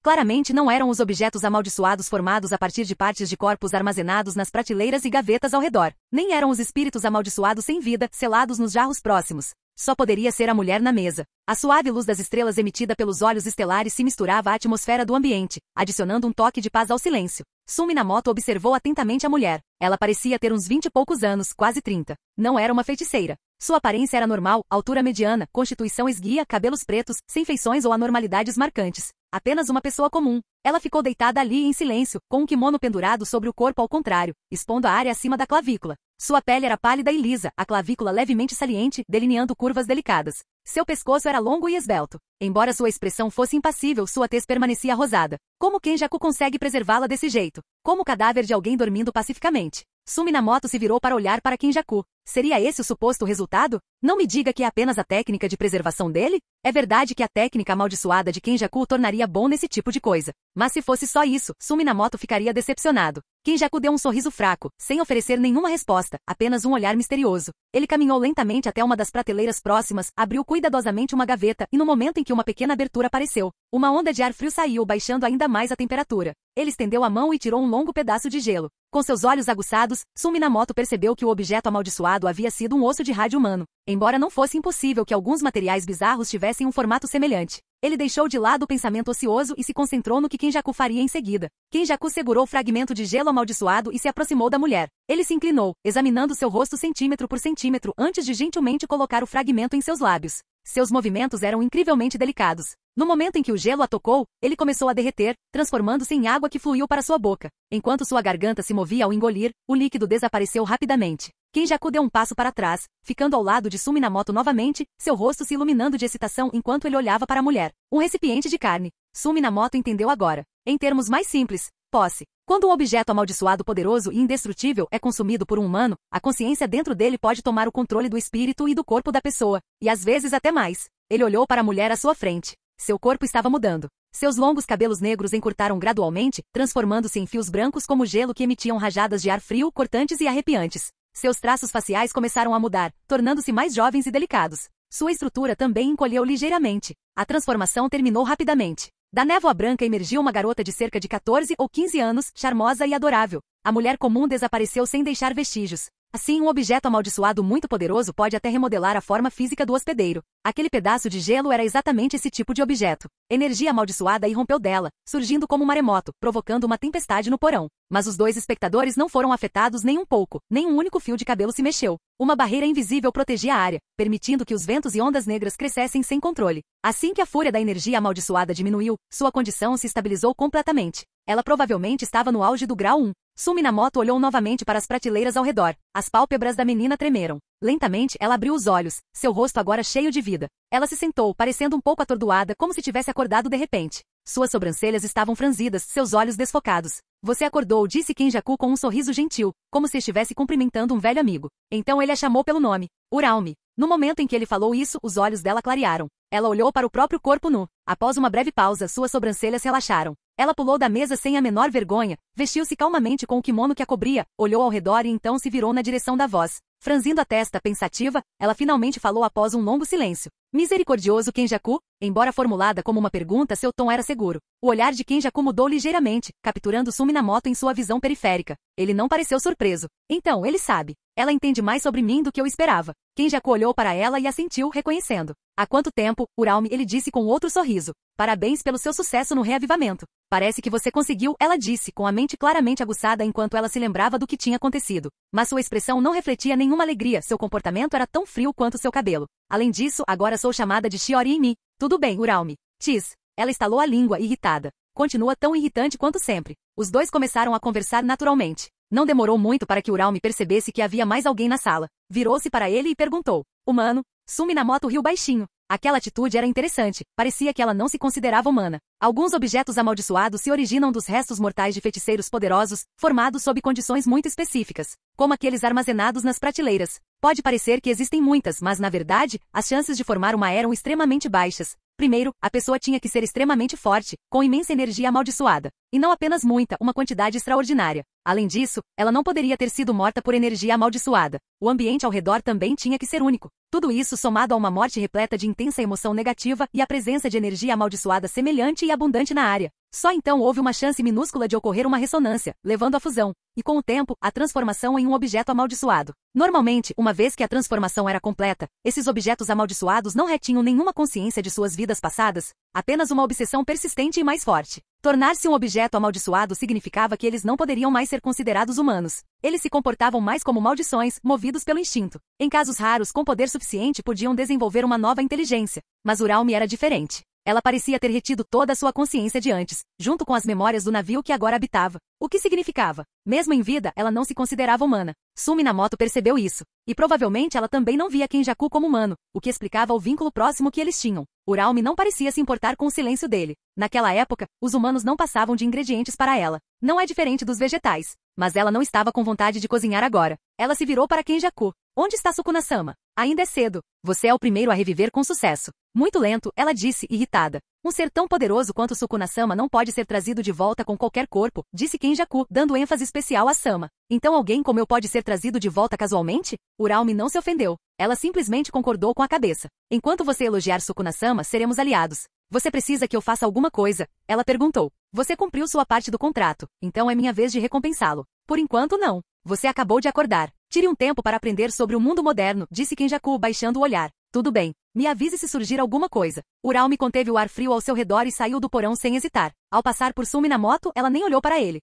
Claramente não eram os objetos amaldiçoados formados a partir de partes de corpos armazenados nas prateleiras e gavetas ao redor. Nem eram os espíritos amaldiçoados sem vida, selados nos jarros próximos. Só poderia ser a mulher na mesa. A suave luz das estrelas emitida pelos olhos estelares se misturava à atmosfera do ambiente, adicionando um toque de paz ao silêncio. Sumi na moto observou atentamente a mulher. Ela parecia ter uns 20 e poucos anos, quase 30. Não era uma feiticeira. Sua aparência era normal, altura mediana, constituição esguia, cabelos pretos, sem feições ou anormalidades marcantes. Apenas uma pessoa comum. Ela ficou deitada ali em silêncio, com um kimono pendurado sobre o corpo ao contrário, expondo a área acima da clavícula. Sua pele era pálida e lisa, a clavícula levemente saliente, delineando curvas delicadas. Seu pescoço era longo e esbelto. Embora sua expressão fosse impassível, sua tez permanecia rosada. Como Kinjaku consegue preservá-la desse jeito? Como o cadáver de alguém dormindo pacificamente. Sumi na moto se virou para olhar para Kinjaku. Seria esse o suposto resultado? Não me diga que é apenas a técnica de preservação dele? É verdade que a técnica amaldiçoada de Kinjaku o tornaria bom nesse tipo de coisa. Mas se fosse só isso, Sumi na moto ficaria decepcionado. Kinjaku deu um sorriso fraco, sem oferecer nenhuma resposta, apenas um olhar misterioso. Ele caminhou lentamente até uma das prateleiras próximas, abriu cuidadosamente uma gaveta e no momento em que uma pequena abertura apareceu, uma onda de ar frio saiu, baixando ainda mais a temperatura. Ele estendeu a mão e tirou um longo pedaço de gelo. Com seus olhos aguçados, Sumi na moto percebeu que o objeto amaldiçoado havia sido um osso de rádio humano. Embora não fosse impossível que alguns materiais bizarros tivessem um formato semelhante. Ele deixou de lado o pensamento ocioso e se concentrou no que Kinjaku faria em seguida. Kinjaku segurou o fragmento de gelo amaldiçoado e se aproximou da mulher. Ele se inclinou, examinando seu rosto centímetro por centímetro antes de gentilmente colocar o fragmento em seus lábios. Seus movimentos eram incrivelmente delicados. No momento em que o gelo a tocou, ele começou a derreter, transformando-se em água que fluiu para sua boca. Enquanto sua garganta se movia ao engolir, o líquido desapareceu rapidamente. Kinjaku deu um passo para trás, ficando ao lado de Sumi na moto novamente, seu rosto se iluminando de excitação enquanto ele olhava para a mulher. Um recipiente de carne. Sumi na moto entendeu agora. Em termos mais simples, posse. Quando um objeto amaldiçoado poderoso e indestrutível é consumido por um humano, a consciência dentro dele pode tomar o controle do espírito e do corpo da pessoa, e às vezes até mais. Ele olhou para a mulher à sua frente. Seu corpo estava mudando. Seus longos cabelos negros encurtaram gradualmente, transformando-se em fios brancos como gelo que emitiam rajadas de ar frio, cortantes e arrepiantes. Seus traços faciais começaram a mudar, tornando-se mais jovens e delicados. Sua estrutura também encolheu ligeiramente. A transformação terminou rapidamente. Da névoa branca emergiu uma garota de cerca de 14 ou 15 anos, charmosa e adorável. A mulher comum desapareceu sem deixar vestígios. Assim, um objeto amaldiçoado muito poderoso pode até remodelar a forma física do hospedeiro. Aquele pedaço de gelo era exatamente esse tipo de objeto. Energia amaldiçoada irrompeu dela, surgindo como um maremoto, provocando uma tempestade no porão. Mas os dois espectadores não foram afetados nem um pouco, nem um único fio de cabelo se mexeu. Uma barreira invisível protegia a área, permitindo que os ventos e ondas negras crescessem sem controle. Assim que a fúria da energia amaldiçoada diminuiu, sua condição se estabilizou completamente. Ela provavelmente estava no auge do grau 1. Sumi na moto olhou novamente para as prateleiras ao redor. As pálpebras da menina tremeram. Lentamente, ela abriu os olhos, seu rosto agora cheio de vida. Ela se sentou, parecendo um pouco atordoada, como se tivesse acordado de repente. Suas sobrancelhas estavam franzidas, seus olhos desfocados. Você acordou, disse Kinjaku com um sorriso gentil, como se estivesse cumprimentando um velho amigo. Então ele a chamou pelo nome. Uralme. No momento em que ele falou isso, os olhos dela clarearam. Ela olhou para o próprio corpo nu. Após uma breve pausa, suas sobrancelhas relaxaram. Ela pulou da mesa sem a menor vergonha, vestiu-se calmamente com o kimono que a cobria, olhou ao redor e então se virou na direção da voz. Franzindo a testa pensativa, ela finalmente falou após um longo silêncio. Misericordioso Kenjaku? Embora formulada como uma pergunta, seu tom era seguro. O olhar de Kenjaku mudou ligeiramente, capturando Sumi Namoto em sua visão periférica. Ele não pareceu surpreso. Então, ele sabe. Ela entende mais sobre mim do que eu esperava. Kenjaku olhou para ela e assentiu, reconhecendo. Há quanto tempo, Uralme, ele disse com outro sorriso. Parabéns pelo seu sucesso no reavivamento. Parece que você conseguiu, ela disse, com a mente claramente aguçada enquanto ela se lembrava do que tinha acontecido. Mas sua expressão não refletia nenhuma alegria, seu comportamento era tão frio quanto seu cabelo. Além disso, agora sou chamada de Shiori-mi. Tudo bem, Uralme. Tis. Ela estalou a língua, irritada. Continua tão irritante quanto sempre. Os dois começaram a conversar naturalmente. Não demorou muito para que Uralme percebesse que havia mais alguém na sala. Virou-se para ele e perguntou. Humano? Sumi Namoto riu baixinho. Aquela atitude era interessante, parecia que ela não se considerava humana. Alguns objetos amaldiçoados se originam dos restos mortais de feiticeiros poderosos, formados sob condições muito específicas, como aqueles armazenados nas prateleiras. Pode parecer que existem muitas, mas na verdade, as chances de formar uma eram extremamente baixas. Primeiro, a pessoa tinha que ser extremamente forte, com imensa energia amaldiçoada. E não apenas muita, uma quantidade extraordinária. Além disso, ela não poderia ter sido morta por energia amaldiçoada. O ambiente ao redor também tinha que ser único. Tudo isso somado a uma morte repleta de intensa emoção negativa e a presença de energia amaldiçoada semelhante e abundante na área. Só então houve uma chance minúscula de ocorrer uma ressonância, levando à fusão, e com o tempo, a transformação em um objeto amaldiçoado. Normalmente, uma vez que a transformação era completa, esses objetos amaldiçoados não retinham nenhuma consciência de suas vidas passadas, apenas uma obsessão persistente e mais forte. Tornar-se um objeto amaldiçoado significava que eles não poderiam mais ser considerados humanos. Eles se comportavam mais como maldições, movidos pelo instinto. Em casos raros, com poder suficiente, podiam desenvolver uma nova inteligência. Mas Uralme era diferente. Ela parecia ter retido toda a sua consciência de antes, junto com as memórias do navio que agora habitava. O que significava? Mesmo em vida, ela não se considerava humana. Sumi Namoto percebeu isso. E provavelmente ela também não via Kenjaku como humano, o que explicava o vínculo próximo que eles tinham. Uralme não parecia se importar com o silêncio dele. Naquela época, os humanos não passavam de ingredientes para ela. Não é diferente dos vegetais. Mas ela não estava com vontade de cozinhar agora. Ela se virou para Kenjaku. Onde está Sukuna-sama? Ainda é cedo. Você é o primeiro a reviver com sucesso. Muito lento, ela disse, irritada. Um ser tão poderoso quanto Sukuna-sama não pode ser trazido de volta com qualquer corpo, disse Kenjaku, dando ênfase especial a Sama. Então alguém como eu pode ser trazido de volta casualmente? Uralme não se ofendeu. Ela simplesmente concordou com a cabeça. Enquanto você elogiar Sukuna-sama, seremos aliados. Você precisa que eu faça alguma coisa? Ela perguntou. Você cumpriu sua parte do contrato, então é minha vez de recompensá-lo. Por enquanto não. Você acabou de acordar. Tire um tempo para aprender sobre o mundo moderno, disse Kenjaku baixando o olhar. Tudo bem. Me avise se surgir alguma coisa. Uralme conteve o ar frio ao seu redor e saiu do porão sem hesitar. Ao passar por Sumi Namoto, ela nem olhou para ele.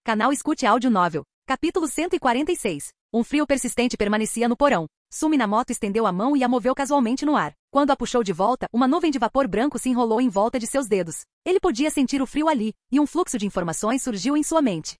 Canal Escute Áudio Novel. Capítulo 146. Um frio persistente permanecia no porão. Sumi Namoto estendeu a mão e a moveu casualmente no ar. Quando a puxou de volta, uma nuvem de vapor branco se enrolou em volta de seus dedos. Ele podia sentir o frio ali, e um fluxo de informações surgiu em sua mente.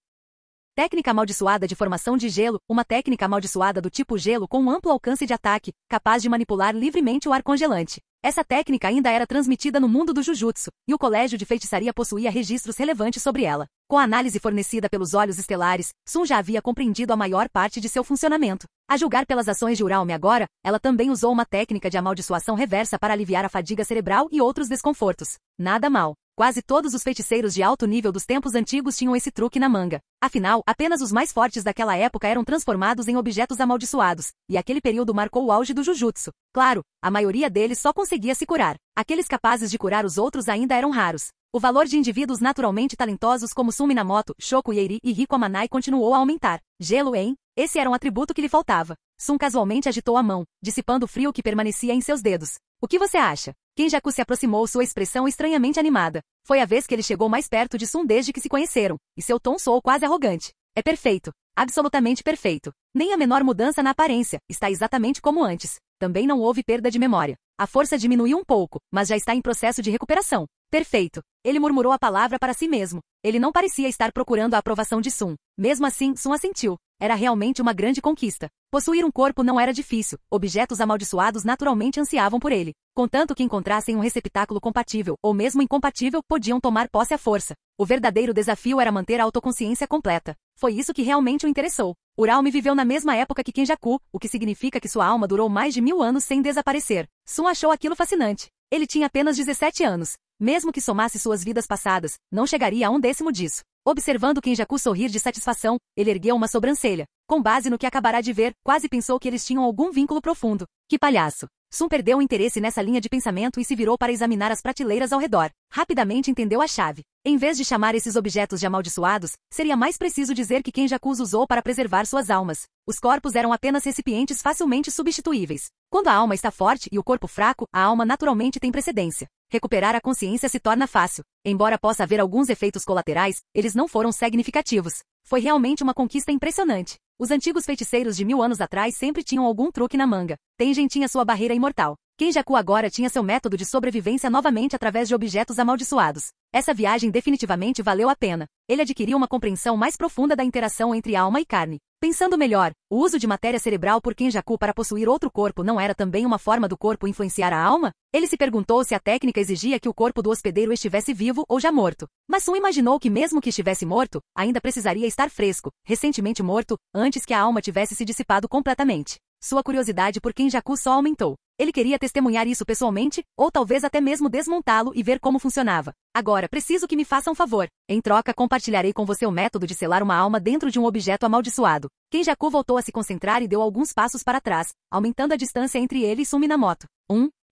Técnica amaldiçoada de formação de gelo, uma técnica amaldiçoada do tipo gelo com um amplo alcance de ataque, capaz de manipular livremente o ar congelante. Essa técnica ainda era transmitida no mundo do Jujutsu, e o Colégio de Feitiçaria possuía registros relevantes sobre ela. Com a análise fornecida pelos olhos estelares, Sun já havia compreendido a maior parte de seu funcionamento. A julgar pelas ações de Uralme agora, ela também usou uma técnica de amaldiçoação reversa para aliviar a fadiga cerebral e outros desconfortos. Nada mal. Quase todos os feiticeiros de alto nível dos tempos antigos tinham esse truque na manga. Afinal, apenas os mais fortes daquela época eram transformados em objetos amaldiçoados, e aquele período marcou o auge do Jujutsu. Claro, a maioria deles só conseguia se curar. Aqueles capazes de curar os outros ainda eram raros. O valor de indivíduos naturalmente talentosos como Sumi Namoto, Shoko Yeiri e Riko Amanai continuou a aumentar. Gelo, hein? Esse era um atributo que lhe faltava. Sun casualmente agitou a mão, dissipando o frio que permanecia em seus dedos. O que você acha? Kenjaku se aproximou, sua expressão estranhamente animada. Foi a vez que ele chegou mais perto de Sun desde que se conheceram, e seu tom soou quase arrogante. É perfeito. Absolutamente perfeito. Nem a menor mudança na aparência, está exatamente como antes. Também não houve perda de memória. A força diminuiu um pouco, mas já está em processo de recuperação. Perfeito. Ele murmurou a palavra para si mesmo. Ele não parecia estar procurando a aprovação de Sun. Mesmo assim, Sun assentiu. Era realmente uma grande conquista. Possuir um corpo não era difícil. Objetos amaldiçoados naturalmente ansiavam por ele. Contanto que encontrassem um receptáculo compatível, ou mesmo incompatível, podiam tomar posse à força. O verdadeiro desafio era manter a autoconsciência completa. Foi isso que realmente o interessou. Uralme viveu na mesma época que Kenjaku, o que significa que sua alma durou mais de 1000 anos sem desaparecer. Sun achou aquilo fascinante. Ele tinha apenas 17 anos. Mesmo que somasse suas vidas passadas, não chegaria a um décimo disso. Observando Kenjaku sorrir de satisfação, ele ergueu uma sobrancelha. Com base no que acabará de ver, quase pensou que eles tinham algum vínculo profundo. Que palhaço! Sun perdeu o interesse nessa linha de pensamento e se virou para examinar as prateleiras ao redor. Rapidamente entendeu a chave. Em vez de chamar esses objetos de amaldiçoados, seria mais preciso dizer que Kenjaku os usou para preservar suas almas. Os corpos eram apenas recipientes facilmente substituíveis. Quando a alma está forte e o corpo fraco, a alma naturalmente tem precedência. Recuperar a consciência se torna fácil. Embora possa haver alguns efeitos colaterais, eles não foram significativos. Foi realmente uma conquista impressionante. Os antigos feiticeiros de 1000 anos atrás sempre tinham algum truque na manga. Tengen tinha sua barreira imortal. Kenjaku agora tinha seu método de sobrevivência novamente através de objetos amaldiçoados. Essa viagem definitivamente valeu a pena. Ele adquiriu uma compreensão mais profunda da interação entre alma e carne. Pensando melhor, o uso de matéria cerebral por Kenjaku para possuir outro corpo não era também uma forma do corpo influenciar a alma? Ele se perguntou se a técnica exigia que o corpo do hospedeiro estivesse vivo ou já morto. Mas Sun imaginou que mesmo que estivesse morto, ainda precisaria estar fresco, recentemente morto, antes que a alma tivesse se dissipado completamente. Sua curiosidade por Kenjaku só aumentou. Ele queria testemunhar isso pessoalmente, ou talvez até mesmo desmontá-lo e ver como funcionava. Agora, preciso que me faça um favor. Em troca, compartilharei com você o método de selar uma alma dentro de um objeto amaldiçoado. Kenjaku voltou a se concentrar e deu alguns passos para trás, aumentando a distância entre ele e Sun Minamoto.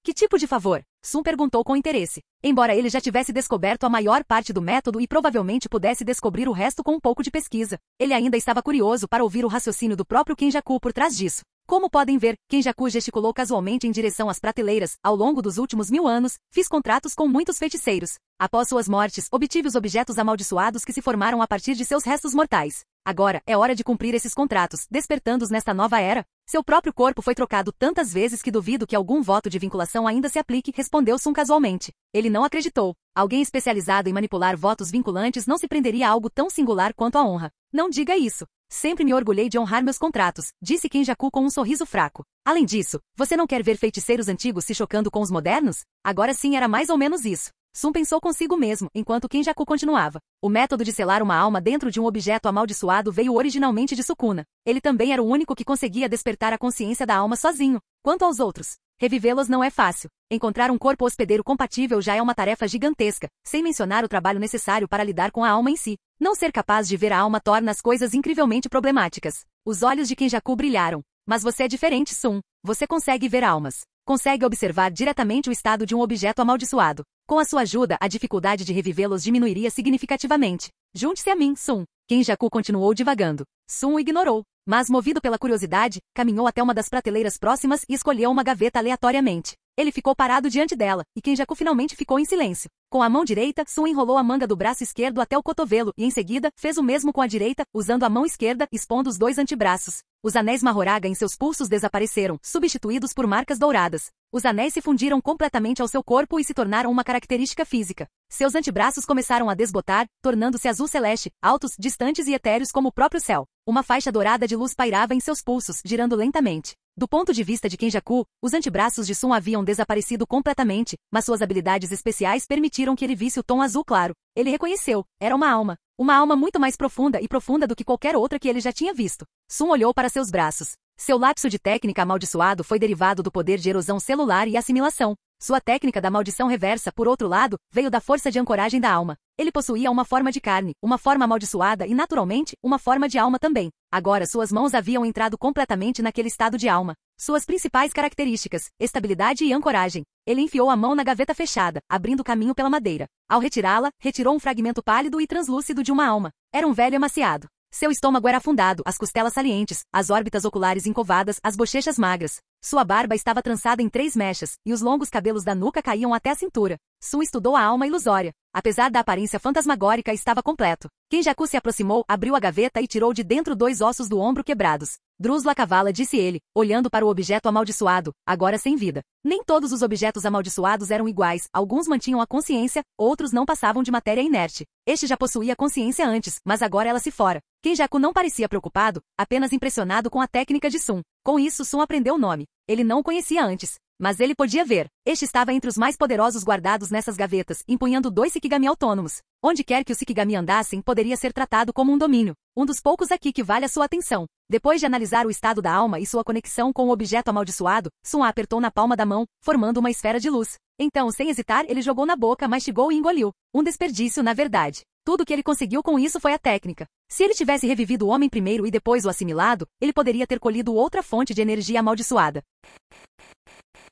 Que tipo de favor? Sun perguntou com interesse. Embora ele já tivesse descoberto a maior parte do método e provavelmente pudesse descobrir o resto com um pouco de pesquisa, ele ainda estava curioso para ouvir o raciocínio do próprio Kenjaku por trás disso. Como podem ver, Kenjaku gesticulou casualmente em direção às prateleiras. Ao longo dos últimos 1000 anos, fiz contratos com muitos feiticeiros. Após suas mortes, obtive os objetos amaldiçoados que se formaram a partir de seus restos mortais. Agora, é hora de cumprir esses contratos, despertando-os nesta nova era. Seu próprio corpo foi trocado tantas vezes que duvido que algum voto de vinculação ainda se aplique, respondeu Sun casualmente. Ele não acreditou. Alguém especializado em manipular votos vinculantes não se prenderia a algo tão singular quanto a honra. Não diga isso. Sempre me orgulhei de honrar meus contratos, disse Kenjaku com um sorriso fraco. Além disso, você não quer ver feiticeiros antigos se chocando com os modernos? Agora sim era mais ou menos isso. Sun pensou consigo mesmo, enquanto Kenjaku continuava. O método de selar uma alma dentro de um objeto amaldiçoado veio originalmente de Sukuna. Ele também era o único que conseguia despertar a consciência da alma sozinho. Quanto aos outros, revivê-los não é fácil. Encontrar um corpo hospedeiro compatível já é uma tarefa gigantesca, sem mencionar o trabalho necessário para lidar com a alma em si. Não ser capaz de ver a alma torna as coisas incrivelmente problemáticas. Os olhos de Kenjaku brilharam. Mas você é diferente, Sun. Você consegue ver almas. Consegue observar diretamente o estado de um objeto amaldiçoado. Com a sua ajuda, a dificuldade de revivê-los diminuiria significativamente. Junte-se a mim, Sun. Kenjaku continuou divagando. Sun o ignorou. Mas, movido pela curiosidade, caminhou até uma das prateleiras próximas e escolheu uma gaveta aleatoriamente. Ele ficou parado diante dela, e Kenjaku finalmente ficou em silêncio. Com a mão direita, Sun enrolou a manga do braço esquerdo até o cotovelo e, em seguida, fez o mesmo com a direita, usando a mão esquerda, expondo os dois antebraços. Os anéis Mahoraga em seus pulsos desapareceram, substituídos por marcas douradas. Os anéis se fundiram completamente ao seu corpo e se tornaram uma característica física. Seus antebraços começaram a desbotar, tornando-se azul celeste, altos, distantes e etéreos como o próprio céu. Uma faixa dourada de luz pairava em seus pulsos, girando lentamente. Do ponto de vista de Kenjaku, os antebraços de Sun haviam desaparecido completamente, mas suas habilidades especiais permitiram que ele visse o tom azul claro. Ele reconheceu, era uma alma. Uma alma muito mais profunda do que qualquer outra que ele já tinha visto. Sun olhou para seus braços. Seu lapso de técnica amaldiçoado foi derivado do poder de erosão celular e assimilação. Sua técnica da maldição reversa, por outro lado, veio da força de ancoragem da alma. Ele possuía uma forma de carne, uma forma amaldiçoada e, naturalmente, uma forma de alma também. Agora suas mãos haviam entrado completamente naquele estado de alma. Suas principais características, estabilidade e ancoragem. Ele enfiou a mão na gaveta fechada, abrindo caminho pela madeira. Ao retirá-la, retirou um fragmento pálido e translúcido de uma alma. Era um velho emaciado. Seu estômago era afundado, as costelas salientes, as órbitas oculares encovadas, as bochechas magras. Sua barba estava trançada em 3 mechas, e os longos cabelos da nuca caíam até a cintura. Sun estudou a alma ilusória. Apesar da aparência fantasmagórica, estava completo. Kenjaku se aproximou, abriu a gaveta e tirou de dentro 2 ossos do ombro quebrados. Drusla Kavala, disse ele, olhando para o objeto amaldiçoado, agora sem vida. Nem todos os objetos amaldiçoados eram iguais, alguns mantinham a consciência, outros não passavam de matéria inerte. Este já possuía consciência antes, mas agora ela se fora. Kenjaku não parecia preocupado, apenas impressionado com a técnica de Sun. Com isso, Sun aprendeu o nome. Ele não o conhecia antes. Mas ele podia ver. Este estava entre os mais poderosos guardados nessas gavetas, empunhando 2 Shikigami autônomos. Onde quer que os Shikigami andassem, poderia ser tratado como um domínio. Um dos poucos aqui que vale a sua atenção. Depois de analisar o estado da alma e sua conexão com o objeto amaldiçoado, Sun a apertou na palma da mão, formando uma esfera de luz. Então, sem hesitar, ele jogou na boca, mastigou e engoliu. Um desperdício, na verdade. Tudo que ele conseguiu com isso foi a técnica. Se ele tivesse revivido o homem primeiro e depois o assimilado, ele poderia ter colhido outra fonte de energia amaldiçoada.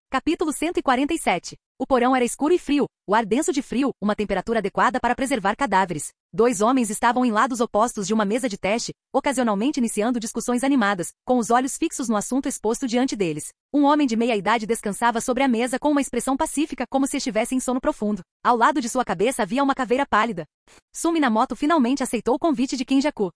Capítulo 147. O porão era escuro e frio, o ar denso de frio, uma temperatura adequada para preservar cadáveres. 2 homens estavam em lados opostos de uma mesa de teste, ocasionalmente iniciando discussões animadas, com os olhos fixos no assunto exposto diante deles. Um homem de meia idade descansava sobre a mesa com uma expressão pacífica como se estivesse em sono profundo. Ao lado de sua cabeça havia uma caveira pálida. Sumi Namoto finalmente aceitou o convite de Kenjaku.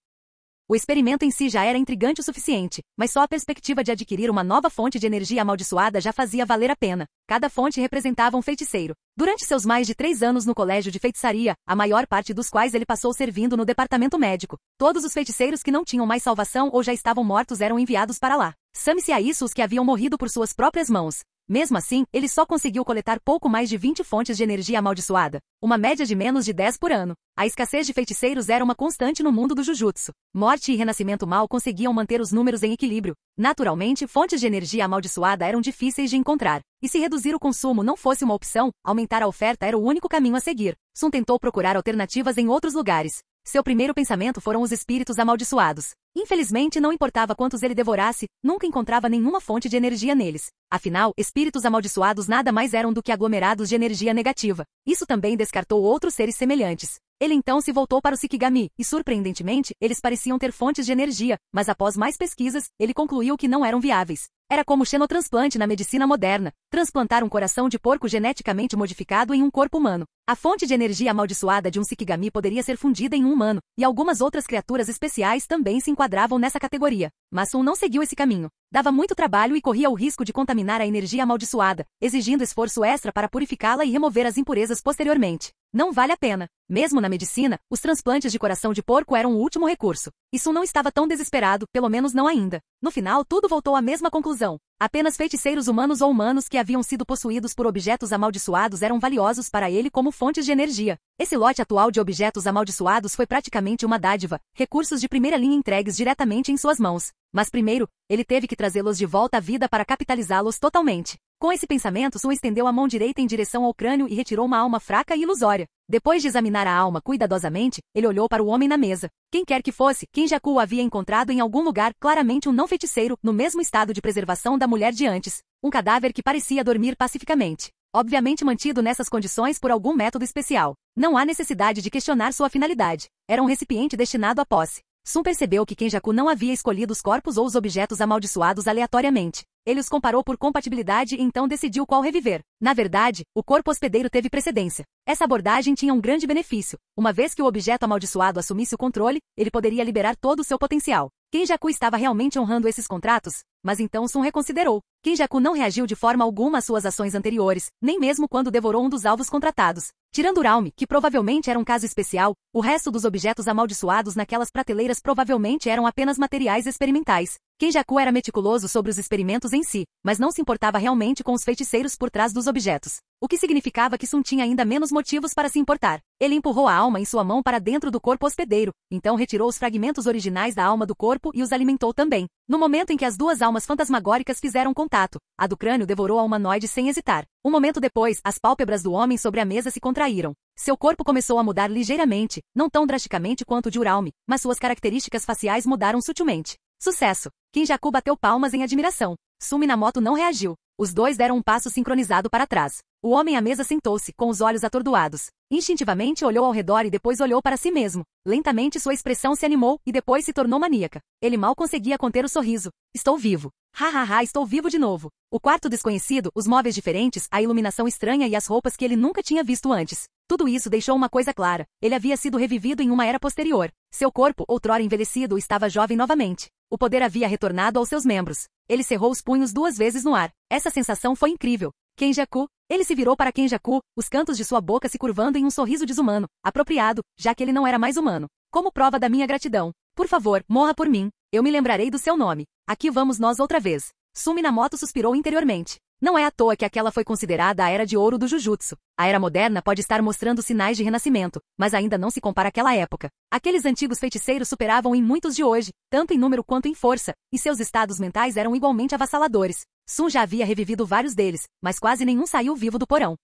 O experimento em si já era intrigante o suficiente, mas só a perspectiva de adquirir uma nova fonte de energia amaldiçoada já fazia valer a pena. Cada fonte representava um feiticeiro. Durante seus mais de 3 anos no colégio de feitiçaria, a maior parte dos quais ele passou servindo no departamento médico, todos os feiticeiros que não tinham mais salvação ou já estavam mortos eram enviados para lá. Some-se a isso os que haviam morrido por suas próprias mãos. Mesmo assim, ele só conseguiu coletar pouco mais de 20 fontes de energia amaldiçoada, uma média de menos de 10 por ano. A escassez de feiticeiros era uma constante no mundo do Jujutsu. Morte e renascimento mal conseguiam manter os números em equilíbrio. Naturalmente, fontes de energia amaldiçoada eram difíceis de encontrar. E se reduzir o consumo não fosse uma opção, aumentar a oferta era o único caminho a seguir. Sun tentou procurar alternativas em outros lugares. Seu primeiro pensamento foram os espíritos amaldiçoados. Infelizmente, não importava quantos ele devorasse, nunca encontrava nenhuma fonte de energia neles. Afinal, espíritos amaldiçoados nada mais eram do que aglomerados de energia negativa. Isso também descartou outros seres semelhantes. Ele então se voltou para o Shikigami, e surpreendentemente, eles pareciam ter fontes de energia, mas após mais pesquisas, ele concluiu que não eram viáveis. Era como xenotransplante na medicina moderna, transplantar um coração de porco geneticamente modificado em um corpo humano. A fonte de energia amaldiçoada de um Shikigami poderia ser fundida em um humano, e algumas outras criaturas especiais também se enquadravam nessa categoria. Mas Sun não seguiu esse caminho. Dava muito trabalho e corria o risco de contaminar a energia amaldiçoada, exigindo esforço extra para purificá-la e remover as impurezas posteriormente. Não vale a pena. Mesmo na medicina, os transplantes de coração de porco eram o último recurso. E Sun não estava tão desesperado, pelo menos não ainda. No final, tudo voltou à mesma conclusão. Apenas feiticeiros humanos ou humanos que haviam sido possuídos por objetos amaldiçoados eram valiosos para ele como fontes de energia. Esse lote atual de objetos amaldiçoados foi praticamente uma dádiva, recursos de primeira linha entregues diretamente em suas mãos. Mas primeiro, ele teve que trazê-los de volta à vida para capitalizá-los totalmente. Com esse pensamento, Sun estendeu a mão direita em direção ao crânio e retirou uma alma fraca e ilusória. Depois de examinar a alma cuidadosamente, ele olhou para o homem na mesa. Quem quer que fosse, Kenjaku o havia encontrado em algum lugar, claramente um não-feiticeiro, no mesmo estado de preservação da mulher de antes. Um cadáver que parecia dormir pacificamente. Obviamente mantido nessas condições por algum método especial. Não há necessidade de questionar sua finalidade. Era um recipiente destinado à posse. Sun percebeu que Kenjaku não havia escolhido os corpos ou os objetos amaldiçoados aleatoriamente. Ele os comparou por compatibilidade e então decidiu qual reviver. Na verdade, o corpo hospedeiro teve precedência. Essa abordagem tinha um grande benefício. Uma vez que o objeto amaldiçoado assumisse o controle, ele poderia liberar todo o seu potencial. Kenjaku estava realmente honrando esses contratos? Mas então Sun reconsiderou. Kenjaku não reagiu de forma alguma às suas ações anteriores, nem mesmo quando devorou um dos alvos contratados. Tirando Uralme, que provavelmente era um caso especial, o resto dos objetos amaldiçoados naquelas prateleiras provavelmente eram apenas materiais experimentais. Kenjaku era meticuloso sobre os experimentos em si, mas não se importava realmente com os feiticeiros por trás dos objetos. O que significava que Sun tinha ainda menos motivos para se importar. Ele empurrou a alma em sua mão para dentro do corpo hospedeiro, então retirou os fragmentos originais da alma do corpo e os alimentou também. No momento em que as duas almas fantasmagóricas fizeram contato, a do crânio devorou a humanoide sem hesitar. Um momento depois, as pálpebras do homem sobre a mesa se contraíram. Seu corpo começou a mudar ligeiramente, não tão drasticamente quanto o de Uralme, mas suas características faciais mudaram sutilmente. Sucesso! Kenjaku bateu palmas em admiração. Sumi Namoto não reagiu. Os dois deram um passo sincronizado para trás. O homem à mesa sentou-se, com os olhos atordoados. Instintivamente olhou ao redor e depois olhou para si mesmo. Lentamente sua expressão se animou e depois se tornou maníaca. Ele mal conseguia conter o sorriso. Estou vivo. Ha, estou vivo de novo. O quarto desconhecido, os móveis diferentes, a iluminação estranha e as roupas que ele nunca tinha visto antes. Tudo isso deixou uma coisa clara. Ele havia sido revivido em uma era posterior. Seu corpo, outrora envelhecido, estava jovem novamente. O poder havia retornado aos seus membros. Ele cerrou os punhos 2 vezes no ar. Essa sensação foi incrível. Kenjaku. Ele se virou para Kenjaku, os cantos de sua boca se curvando em um sorriso desumano, apropriado, já que ele não era mais humano. Como prova da minha gratidão. Por favor, morra por mim. Eu me lembrarei do seu nome. Aqui vamos nós outra vez. Sumi Namoto suspirou interiormente. Não é à toa que aquela foi considerada a Era de Ouro do Jujutsu. A Era Moderna pode estar mostrando sinais de renascimento, mas ainda não se compara àquela época. Aqueles antigos feiticeiros superavam em muitos de hoje, tanto em número quanto em força, e seus estados mentais eram igualmente avassaladores. Sun já havia revivido vários deles, mas quase nenhum saiu vivo do porão.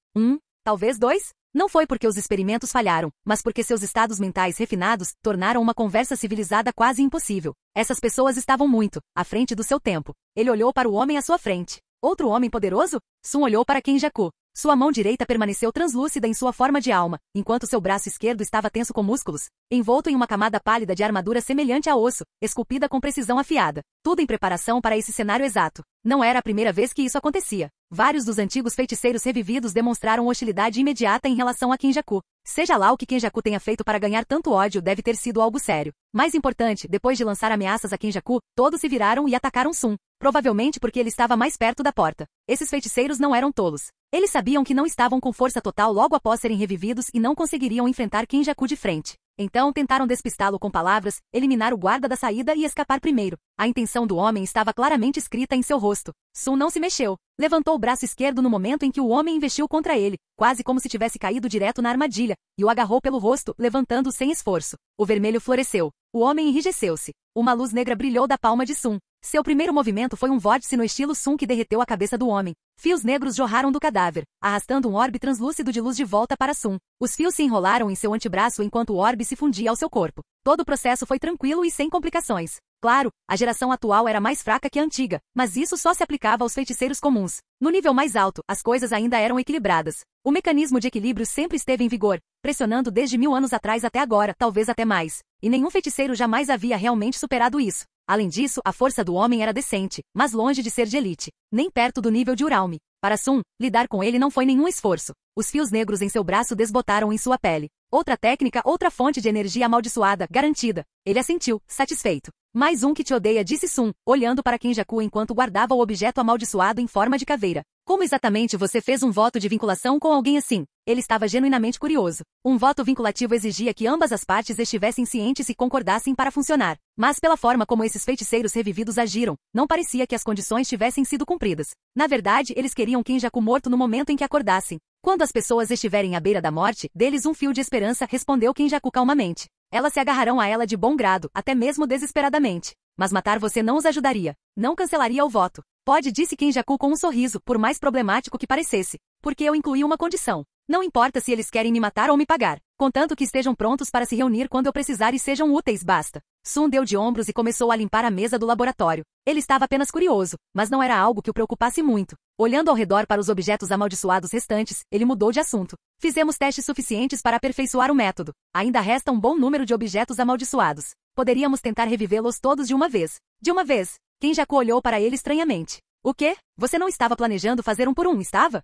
Talvez 2? Não foi porque os experimentos falharam, mas porque seus estados mentais refinados tornaram uma conversa civilizada quase impossível. Essas pessoas estavam muito à frente do seu tempo. Ele olhou para o homem à sua frente. Outro homem poderoso? Sun olhou para Kenjaku. Sua mão direita permaneceu translúcida em sua forma de alma, enquanto seu braço esquerdo estava tenso com músculos, envolto em uma camada pálida de armadura semelhante a osso, esculpida com precisão afiada. Tudo em preparação para esse cenário exato. Não era a primeira vez que isso acontecia. Vários dos antigos feiticeiros revividos demonstraram hostilidade imediata em relação a Kenjaku. Seja lá o que Kenjaku tenha feito para ganhar tanto ódio, deve ter sido algo sério. Mais importante, depois de lançar ameaças a Kenjaku, todos se viraram e atacaram Sun. Provavelmente porque ele estava mais perto da porta. Esses feiticeiros não eram tolos. Eles sabiam que não estavam com força total logo após serem revividos e não conseguiriam enfrentar Kenjaku de frente. Então tentaram despistá-lo com palavras, eliminar o guarda da saída e escapar primeiro. A intenção do homem estava claramente escrita em seu rosto. Sun não se mexeu. Levantou o braço esquerdo no momento em que o homem investiu contra ele, quase como se tivesse caído direto na armadilha, e o agarrou pelo rosto, levantando-o sem esforço. O vermelho floresceu. O homem enrijeceu-se. Uma luz negra brilhou da palma de Sun. Seu primeiro movimento foi um vórtice no estilo Sun que derreteu a cabeça do homem. Fios negros jorraram do cadáver, arrastando um orbe translúcido de luz de volta para Sun. Os fios se enrolaram em seu antebraço enquanto o orbe se fundia ao seu corpo. Todo o processo foi tranquilo e sem complicações. Claro, a geração atual era mais fraca que a antiga, mas isso só se aplicava aos feiticeiros comuns. No nível mais alto, as coisas ainda eram equilibradas. O mecanismo de equilíbrio sempre esteve em vigor, pressionando desde 1000 anos atrás até agora, talvez até mais. E nenhum feiticeiro jamais havia realmente superado isso. Além disso, a força do homem era decente, mas longe de ser de elite. Nem perto do nível de Uralme. Para Sun, lidar com ele não foi nenhum esforço. Os fios negros em seu braço desbotaram em sua pele. Outra técnica, outra fonte de energia amaldiçoada, garantida. Ele assentiu, satisfeito. Mais um que te odeia, disse Sun, olhando para Kenjaku enquanto guardava o objeto amaldiçoado em forma de caveira. Como exatamente você fez um voto de vinculação com alguém assim? Ele estava genuinamente curioso. Um voto vinculativo exigia que ambas as partes estivessem cientes e concordassem para funcionar. Mas pela forma como esses feiticeiros revividos agiram, não parecia que as condições tivessem sido cumpridas. Na verdade, eles queriam Kenjaku morto no momento em que acordassem. Quando as pessoas estiverem à beira da morte, deles um fio de esperança, respondeu Kenjaku calmamente. Elas se agarrarão a ela de bom grado, até mesmo desesperadamente. Mas matar você não os ajudaria. Não cancelaria o voto. Pode, disse Kenjaku com um sorriso, por mais problemático que parecesse. Porque eu incluí uma condição. Não importa se eles querem me matar ou me pagar. Contanto que estejam prontos para se reunir quando eu precisar e sejam úteis, basta. Sun deu de ombros e começou a limpar a mesa do laboratório. Ele estava apenas curioso, mas não era algo que o preocupasse muito. Olhando ao redor para os objetos amaldiçoados restantes, ele mudou de assunto. Fizemos testes suficientes para aperfeiçoar o método. Ainda resta um bom número de objetos amaldiçoados. Poderíamos tentar revivê-los todos de uma vez. De uma vez. Kenjaku olhou para ele estranhamente. O quê? Você não estava planejando fazer um por um, estava?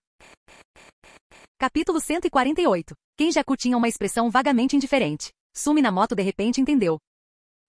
Capítulo 148. Kenjaku tinha uma expressão vagamente indiferente. Sun Minamoto de repente entendeu.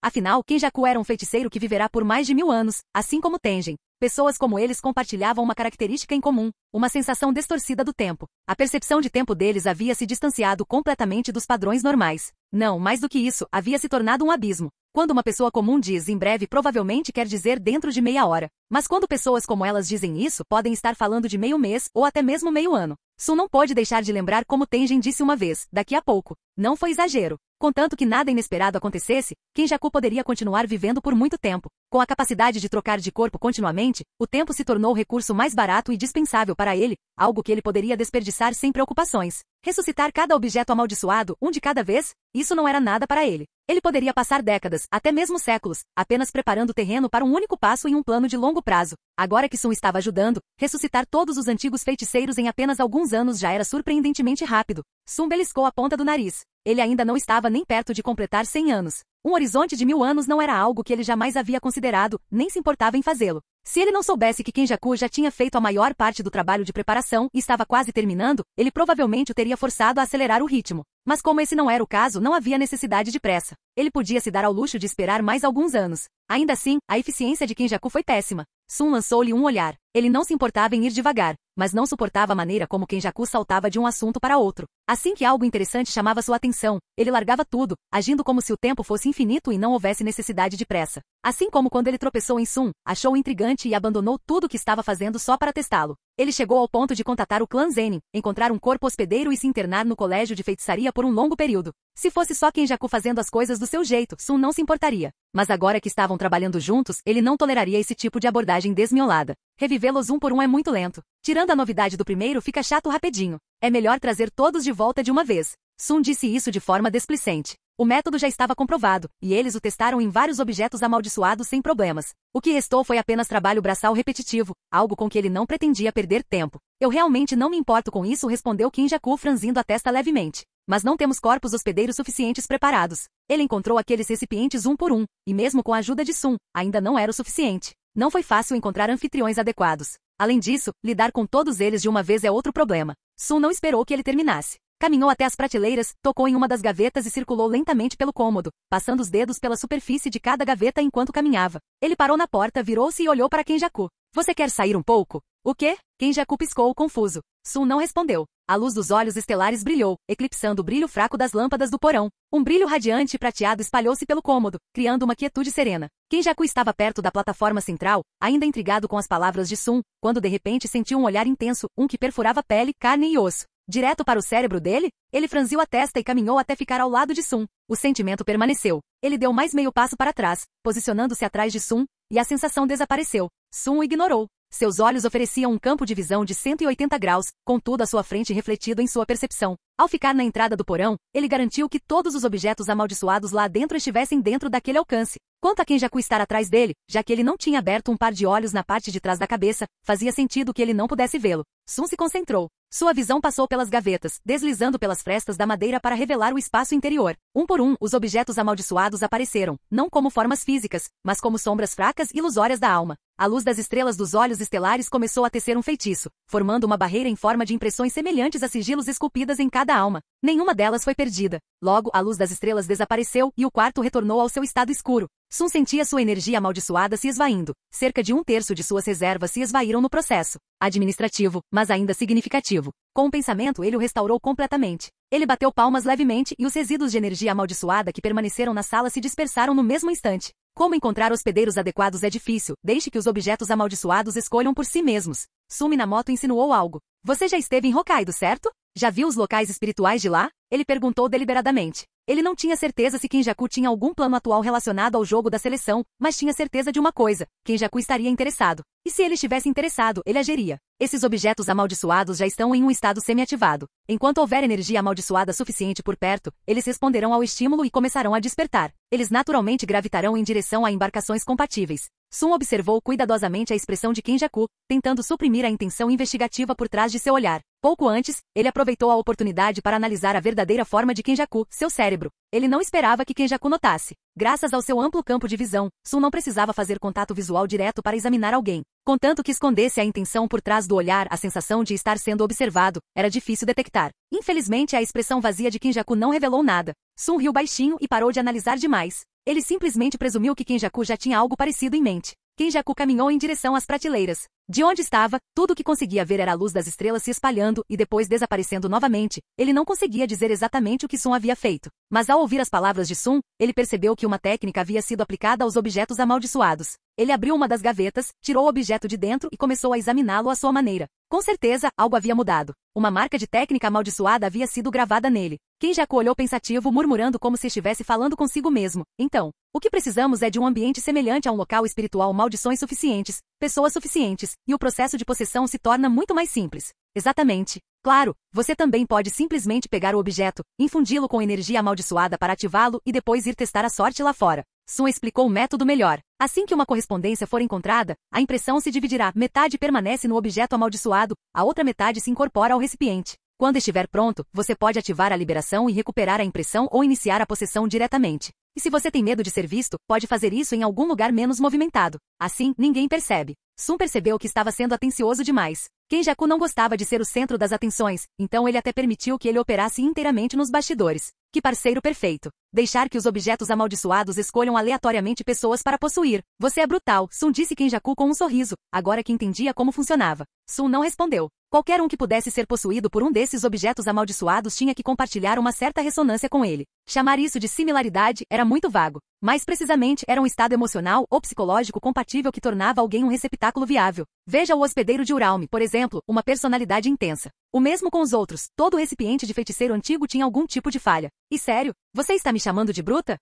Afinal, Kenjaku era um feiticeiro que viverá por mais de 1000 anos, assim como Tengen. Pessoas como eles compartilhavam uma característica em comum, uma sensação distorcida do tempo. A percepção de tempo deles havia se distanciado completamente dos padrões normais. Não, mais do que isso, havia se tornado um abismo. Quando uma pessoa comum diz em breve, provavelmente quer dizer dentro de meia hora. Mas quando pessoas como elas dizem isso, podem estar falando de meio mês ou até mesmo meio ano. Sun não pôde deixar de lembrar como Tengen disse uma vez, daqui a pouco. Não foi exagero. Contanto que nada inesperado acontecesse, Kenjaku poderia continuar vivendo por muito tempo. Com a capacidade de trocar de corpo continuamente, o tempo se tornou o recurso mais barato e dispensável para ele, algo que ele poderia desperdiçar sem preocupações. Ressuscitar cada objeto amaldiçoado, um de cada vez? Isso não era nada para ele. Ele poderia passar décadas, até mesmo séculos, apenas preparando o terreno para um único passo em um plano de longo prazo. Agora que Sun estava ajudando, ressuscitar todos os antigos feiticeiros em apenas alguns anos já era surpreendentemente rápido. Sun beliscou a ponta do nariz. Ele ainda não estava nem perto de completar 100 anos. Um horizonte de 1000 anos não era algo que ele jamais havia considerado, nem se importava em fazê-lo. Se ele não soubesse que Kenjaku já tinha feito a maior parte do trabalho de preparação e estava quase terminando, ele provavelmente o teria forçado a acelerar o ritmo. Mas como esse não era o caso, não havia necessidade de pressa. Ele podia se dar ao luxo de esperar mais alguns anos. Ainda assim, a eficiência de Kenjaku foi péssima. Sun lançou-lhe um olhar. Ele não se importava em ir devagar, mas não suportava a maneira como Kenjaku saltava de um assunto para outro. Assim que algo interessante chamava sua atenção, ele largava tudo, agindo como se o tempo fosse infinito e não houvesse necessidade de pressa. Assim como quando ele tropeçou em Sun, achou intrigante e abandonou tudo o que estava fazendo só para testá-lo. Ele chegou ao ponto de contatar o clã Zenin, encontrar um corpo hospedeiro e se internar no colégio de feitiçaria por um longo período. Se fosse só Kenjaku fazendo as coisas do seu jeito, Sun não se importaria. Mas agora que estavam trabalhando juntos, ele não toleraria esse tipo de abordagem desmiolada. Revivê-los um por um é muito lento. Tirando a novidade do primeiro, fica chato rapidinho. É melhor trazer todos de volta de uma vez. Sun disse isso de forma displicente. O método já estava comprovado, e eles o testaram em vários objetos amaldiçoados sem problemas. O que restou foi apenas trabalho braçal repetitivo, algo com que ele não pretendia perder tempo. Eu realmente não me importo com isso, respondeu Kinjaku franzindo a testa levemente. Mas não temos corpos hospedeiros suficientes preparados. Ele encontrou aqueles recipientes um por um, e mesmo com a ajuda de Sun, ainda não era o suficiente. Não foi fácil encontrar anfitriões adequados. Além disso, lidar com todos eles de uma vez é outro problema. Sun não esperou que ele terminasse. Caminhou até as prateleiras, tocou em uma das gavetas e circulou lentamente pelo cômodo, passando os dedos pela superfície de cada gaveta enquanto caminhava. Ele parou na porta, virou-se e olhou para Kinjaku. Você quer sair um pouco? O quê? Kinjaku piscou, confuso. Sun não respondeu. A luz dos olhos estelares brilhou, eclipsando o brilho fraco das lâmpadas do porão. Um brilho radiante e prateado espalhou-se pelo cômodo, criando uma quietude serena. Kinjaku estava perto da plataforma central, ainda intrigado com as palavras de Sun, quando de repente sentiu um olhar intenso, um que perfurava pele, carne e osso. Direto para o cérebro dele? Ele franziu a testa e caminhou até ficar ao lado de Sun. O sentimento permaneceu. Ele deu mais meio passo para trás, posicionando-se atrás de Sun, e a sensação desapareceu. Sun o ignorou. Seus olhos ofereciam um campo de visão de 180 graus, com tudo à sua frente refletido em sua percepção. Ao ficar na entrada do porão, ele garantiu que todos os objetos amaldiçoados lá dentro estivessem dentro daquele alcance. Quanto a Kinjaku estar atrás dele, já que ele não tinha aberto um par de olhos na parte de trás da cabeça, fazia sentido que ele não pudesse vê-lo. Sun se concentrou. Sua visão passou pelas gavetas, deslizando pelas frestas da madeira para revelar o espaço interior. Um por um, os objetos amaldiçoados apareceram, não como formas físicas, mas como sombras fracas e ilusórias da alma. A luz das estrelas dos olhos estelares começou a tecer um feitiço, formando uma barreira em forma de impressões semelhantes a sigilos esculpidas em cada alma. Nenhuma delas foi perdida. Logo, a luz das estrelas desapareceu e o quarto retornou ao seu estado escuro. Sun sentia sua energia amaldiçoada se esvaindo. Cerca de 1/3 de suas reservas se esvaíram no processo. Administrativo, mas ainda significativo. Com o pensamento, ele o restaurou completamente. Ele bateu palmas levemente e os resíduos de energia amaldiçoada que permaneceram na sala se dispersaram no mesmo instante. Como encontrar hospedeiros adequados é difícil, deixe que os objetos amaldiçoados escolham por si mesmos. Sun Minamoto insinuou algo. Você já esteve em Hokkaido, certo? Já viu os locais espirituais de lá? Ele perguntou deliberadamente. Ele não tinha certeza se Kinjaku tinha algum plano atual relacionado ao jogo da seleção, mas tinha certeza de uma coisa, Kinjaku estaria interessado. E se ele estivesse interessado, ele agiria. Esses objetos amaldiçoados já estão em um estado semi-ativado. Enquanto houver energia amaldiçoada suficiente por perto, eles responderão ao estímulo e começarão a despertar. Eles naturalmente gravitarão em direção a embarcações compatíveis. Sun observou cuidadosamente a expressão de Kinjaku, tentando suprimir a intenção investigativa por trás de seu olhar. Pouco antes, ele aproveitou a oportunidade para analisar a verdadeira forma de Kinjaku, seu cérebro. Ele não esperava que Kinjaku notasse. Graças ao seu amplo campo de visão, Sun não precisava fazer contato visual direto para examinar alguém. Contanto que escondesse a intenção por trás do olhar, a sensação de estar sendo observado, era difícil detectar. Infelizmente, a expressão vazia de Kinjaku não revelou nada. Sun riu baixinho e parou de analisar demais. Ele simplesmente presumiu que Kinjaku já tinha algo parecido em mente. Kinjaku caminhou em direção às prateleiras. De onde estava, tudo o que conseguia ver era a luz das estrelas se espalhando e depois desaparecendo novamente. Ele não conseguia dizer exatamente o que Sun havia feito. Mas ao ouvir as palavras de Sun, ele percebeu que uma técnica havia sido aplicada aos objetos amaldiçoados. Ele abriu uma das gavetas, tirou o objeto de dentro e começou a examiná-lo à sua maneira. Com certeza, algo havia mudado. Uma marca de técnica amaldiçoada havia sido gravada nele. Kinjaku olhou pensativo, murmurando como se estivesse falando consigo mesmo. Então, o que precisamos é de um ambiente semelhante a um local espiritual, maldições suficientes, pessoas suficientes, e o processo de possessão se torna muito mais simples. Exatamente. Claro, você também pode simplesmente pegar o objeto, infundi-lo com energia amaldiçoada para ativá-lo e depois ir testar a sorte lá fora. Sun explicou o método melhor. Assim que uma correspondência for encontrada, a impressão se dividirá. Metade permanece no objeto amaldiçoado, a outra metade se incorpora ao recipiente. Quando estiver pronto, você pode ativar a liberação e recuperar a impressão ou iniciar a possessão diretamente. E se você tem medo de ser visto, pode fazer isso em algum lugar menos movimentado. Assim, ninguém percebe. Sun percebeu que estava sendo atencioso demais. Kinjaku não gostava de ser o centro das atenções, então ele até permitiu que ele operasse inteiramente nos bastidores. Que parceiro perfeito. Deixar que os objetos amaldiçoados escolham aleatoriamente pessoas para possuir. Você é brutal, Sun disse Kinjaku com um sorriso, agora que entendia como funcionava. Sun não respondeu. Qualquer um que pudesse ser possuído por um desses objetos amaldiçoados tinha que compartilhar uma certa ressonância com ele. Chamar isso de similaridade era muito vago. Mais precisamente, era um estado emocional ou psicológico compatível que tornava alguém um receptáculo viável. Veja o hospedeiro de Uralme, por exemplo, uma personalidade intensa. O mesmo com os outros, todo recipiente de feiticeiro antigo tinha algum tipo de falha. E sério, você está me chamando de bruta?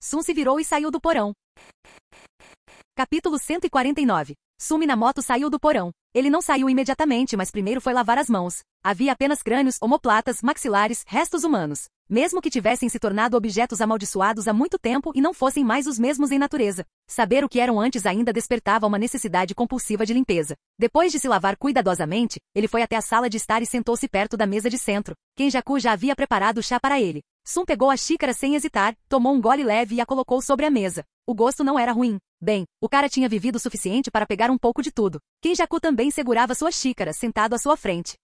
Sun se virou e saiu do porão. Capítulo 149. Suminamoto saiu do porão. Ele não saiu imediatamente, mas primeiro foi lavar as mãos. Havia apenas crânios, omoplatas, maxilares, restos humanos. Mesmo que tivessem se tornado objetos amaldiçoados há muito tempo e não fossem mais os mesmos em natureza. Saber o que eram antes ainda despertava uma necessidade compulsiva de limpeza. Depois de se lavar cuidadosamente, ele foi até a sala de estar e sentou-se perto da mesa de centro. Kenjaku já havia preparado o chá para ele. Sun pegou a xícara sem hesitar, tomou um gole leve e a colocou sobre a mesa. O gosto não era ruim. Bem, o cara tinha vivido o suficiente para pegar um pouco de tudo. Kenjaku também segurava sua xícara, sentado à sua frente.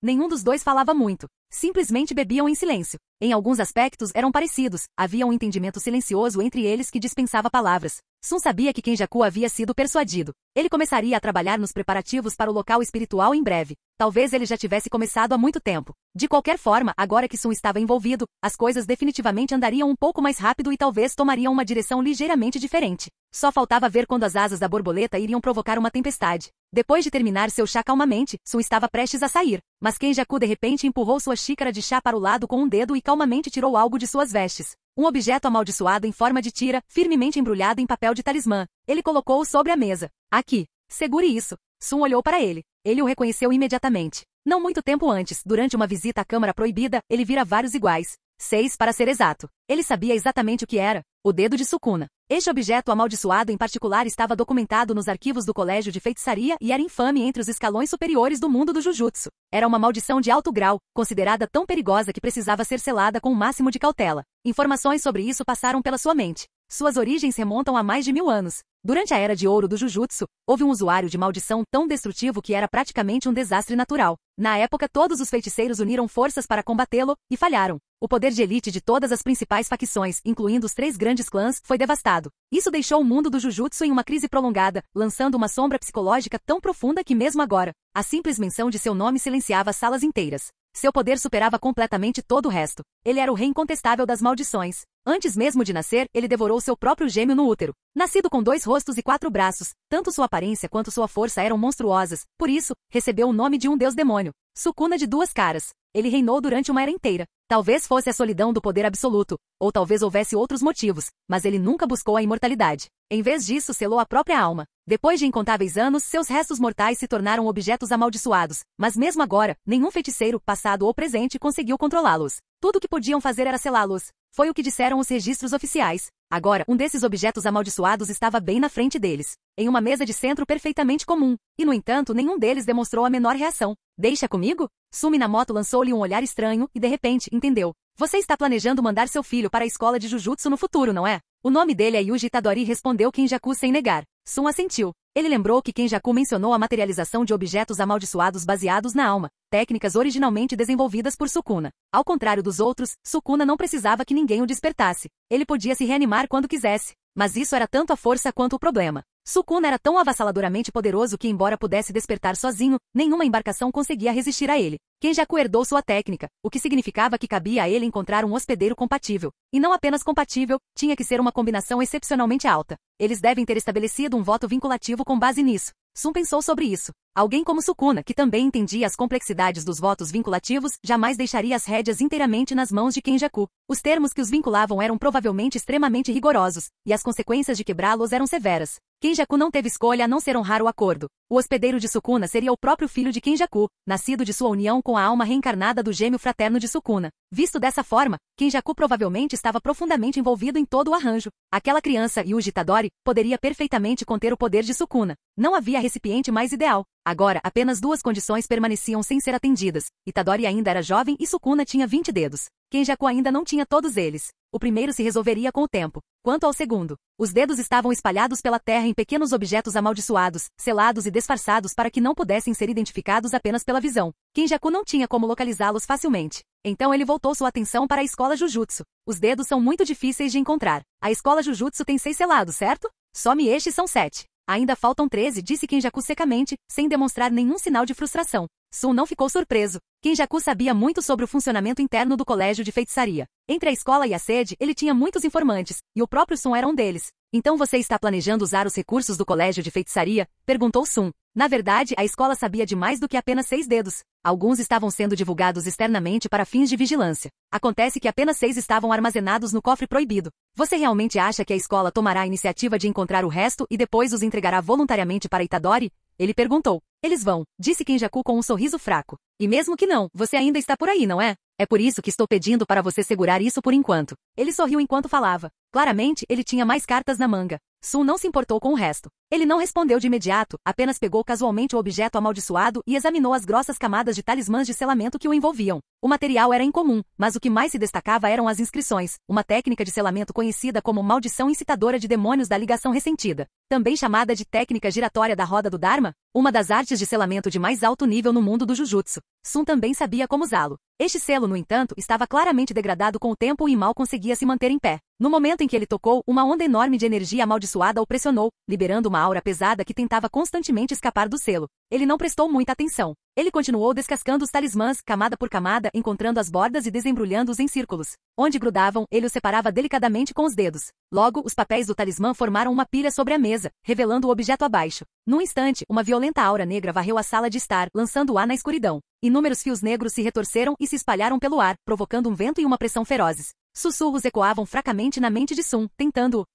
Nenhum dos dois falava muito. Simplesmente bebiam em silêncio. Em alguns aspectos eram parecidos, havia um entendimento silencioso entre eles que dispensava palavras. Sun sabia que Kenjaku havia sido persuadido. Ele começaria a trabalhar nos preparativos para o local espiritual em breve. Talvez ele já tivesse começado há muito tempo. De qualquer forma, agora que Sun estava envolvido, as coisas definitivamente andariam um pouco mais rápido e talvez tomariam uma direção ligeiramente diferente. Só faltava ver quando as asas da borboleta iriam provocar uma tempestade. Depois de terminar seu chá calmamente, Sun estava prestes a sair, mas Kenjaku de repente empurrou sua xícara de chá para o lado com um dedo e calmamente tirou algo de suas vestes. Um objeto amaldiçoado em forma de tira, firmemente embrulhado em papel de talismã. Ele colocou-o sobre a mesa. Aqui. Segure isso. Sun olhou para ele. Ele o reconheceu imediatamente. Não muito tempo antes, durante uma visita à Câmara Proibida, ele vira vários iguais. 6 para ser exato. Ele sabia exatamente o que era. O dedo de Sukuna. Este objeto amaldiçoado em particular estava documentado nos arquivos do Colégio de Feitiçaria e era infame entre os escalões superiores do mundo do Jujutsu. Era uma maldição de alto grau, considerada tão perigosa que precisava ser selada com o máximo de cautela. Informações sobre isso passaram pela sua mente. Suas origens remontam a mais de 1000 anos. Durante a Era de Ouro do Jujutsu, houve um usuário de maldição tão destrutivo que era praticamente um desastre natural. Na época, todos os feiticeiros uniram forças para combatê-lo, e falharam. O poder de elite de todas as principais facções, incluindo os 3 grandes clãs, foi devastado. Isso deixou o mundo do Jujutsu em uma crise prolongada, lançando uma sombra psicológica tão profunda que mesmo agora, a simples menção de seu nome silenciava salas inteiras. Seu poder superava completamente todo o resto. Ele era o rei incontestável das maldições. Antes mesmo de nascer, ele devorou seu próprio gêmeo no útero. Nascido com 2 rostos e 4 braços, tanto sua aparência quanto sua força eram monstruosas, por isso, recebeu o nome de um deus-demônio. Sukuna de 2 caras. Ele reinou durante uma era inteira. Talvez fosse a solidão do poder absoluto, ou talvez houvesse outros motivos, mas ele nunca buscou a imortalidade. Em vez disso, selou a própria alma. Depois de incontáveis anos, seus restos mortais se tornaram objetos amaldiçoados, mas mesmo agora, nenhum feiticeiro, passado ou presente, conseguiu controlá-los. Tudo o que podiam fazer era selá-los. Foi o que disseram os registros oficiais. Agora, um desses objetos amaldiçoados estava bem na frente deles, em uma mesa de centro perfeitamente comum, e no entanto nenhum deles demonstrou a menor reação. Deixa comigo? Suminamoto lançou-lhe um olhar estranho e de repente, entendeu. Você está planejando mandar seu filho para a escola de Jujutsu no futuro, não é? O nome dele é Yuji Itadori, respondeu Kenjaku sem negar. Sun assentiu. Ele lembrou que Kenjaku mencionou a materialização de objetos amaldiçoados baseados na alma, técnicas originalmente desenvolvidas por Sukuna. Ao contrário dos outros, Sukuna não precisava que ninguém o despertasse. Ele podia se reanimar quando quisesse. Mas isso era tanto a força quanto o problema. Sukuna era tão avassaladoramente poderoso que, embora pudesse despertar sozinho, nenhuma embarcação conseguia resistir a ele. Kenjaku herdou sua técnica, o que significava que cabia a ele encontrar um hospedeiro compatível. E não apenas compatível, tinha que ser uma combinação excepcionalmente alta. Eles devem ter estabelecido um voto vinculativo com base nisso. Sun pensou sobre isso. Alguém como Sukuna, que também entendia as complexidades dos votos vinculativos, jamais deixaria as rédeas inteiramente nas mãos de Kenjaku. Os termos que os vinculavam eram provavelmente extremamente rigorosos, e as consequências de quebrá-los eram severas. Kenjaku não teve escolha a não ser honrar o acordo. O hospedeiro de Sukuna seria o próprio filho de Kenjaku, nascido de sua união com a alma reencarnada do gêmeo fraterno de Sukuna. Visto dessa forma, Kenjaku provavelmente estava profundamente envolvido em todo o arranjo. Aquela criança, Yuji Itadori, poderia perfeitamente conter o poder de Sukuna. Não havia recipiente mais ideal. Agora, apenas 2 condições permaneciam sem ser atendidas. Itadori ainda era jovem e Sukuna tinha 20 dedos. Kenjaku ainda não tinha todos eles. O primeiro se resolveria com o tempo. Quanto ao segundo, os dedos estavam espalhados pela terra em pequenos objetos amaldiçoados, selados e disfarçados para que não pudessem ser identificados apenas pela visão. Kenjaku não tinha como localizá-los facilmente. Então ele voltou sua atenção para a escola Jujutsu. Os dedos são muito difíceis de encontrar. A escola Jujutsu tem 6 selados, certo? Some estes são 7. Ainda faltam 13, disse Kenjaku secamente, sem demonstrar nenhum sinal de frustração. Sun não ficou surpreso. Kenjaku sabia muito sobre o funcionamento interno do colégio de feitiçaria. Entre a escola e a sede, ele tinha muitos informantes, e o próprio Sun era um deles. Então você está planejando usar os recursos do colégio de feitiçaria? Perguntou Sun. Na verdade, a escola sabia de mais do que apenas 6 dedos. Alguns estavam sendo divulgados externamente para fins de vigilância. Acontece que apenas 6 estavam armazenados no cofre proibido. Você realmente acha que a escola tomará a iniciativa de encontrar o resto e depois os entregará voluntariamente para Itadori? Ele perguntou. Eles vão, disse Kenjaku com um sorriso fraco. E mesmo que não, você ainda está por aí, não é? É por isso que estou pedindo para você segurar isso por enquanto. Ele sorriu enquanto falava. Claramente, ele tinha mais cartas na manga. Sun não se importou com o resto. Ele não respondeu de imediato, apenas pegou casualmente o objeto amaldiçoado e examinou as grossas camadas de talismãs de selamento que o envolviam. O material era incomum, mas o que mais se destacava eram as inscrições, uma técnica de selamento conhecida como maldição incitadora de demônios da ligação ressentida, também chamada de técnica giratória da roda do Dharma, uma das artes de selamento de mais alto nível no mundo do Jujutsu. Sun também sabia como usá-lo. Este selo, no entanto, estava claramente degradado com o tempo e mal conseguia se manter em pé. No momento em que ele tocou, uma onda enorme de energia amaldiçoada o pressionou, liberando uma aura pesada que tentava constantemente escapar do selo. Ele não prestou muita atenção. Ele continuou descascando os talismãs, camada por camada, encontrando as bordas e desembrulhando-os em círculos. Onde grudavam, ele os separava delicadamente com os dedos. Logo, os papéis do talismã formaram uma pilha sobre a mesa, revelando o objeto abaixo. Num instante, uma violenta aura negra varreu a sala de estar, lançando-a na escuridão. Inúmeros fios negros se retorceram e se espalharam pelo ar, provocando um vento e uma pressão ferozes. Sussurros ecoavam fracamente na mente de Sun, tentando,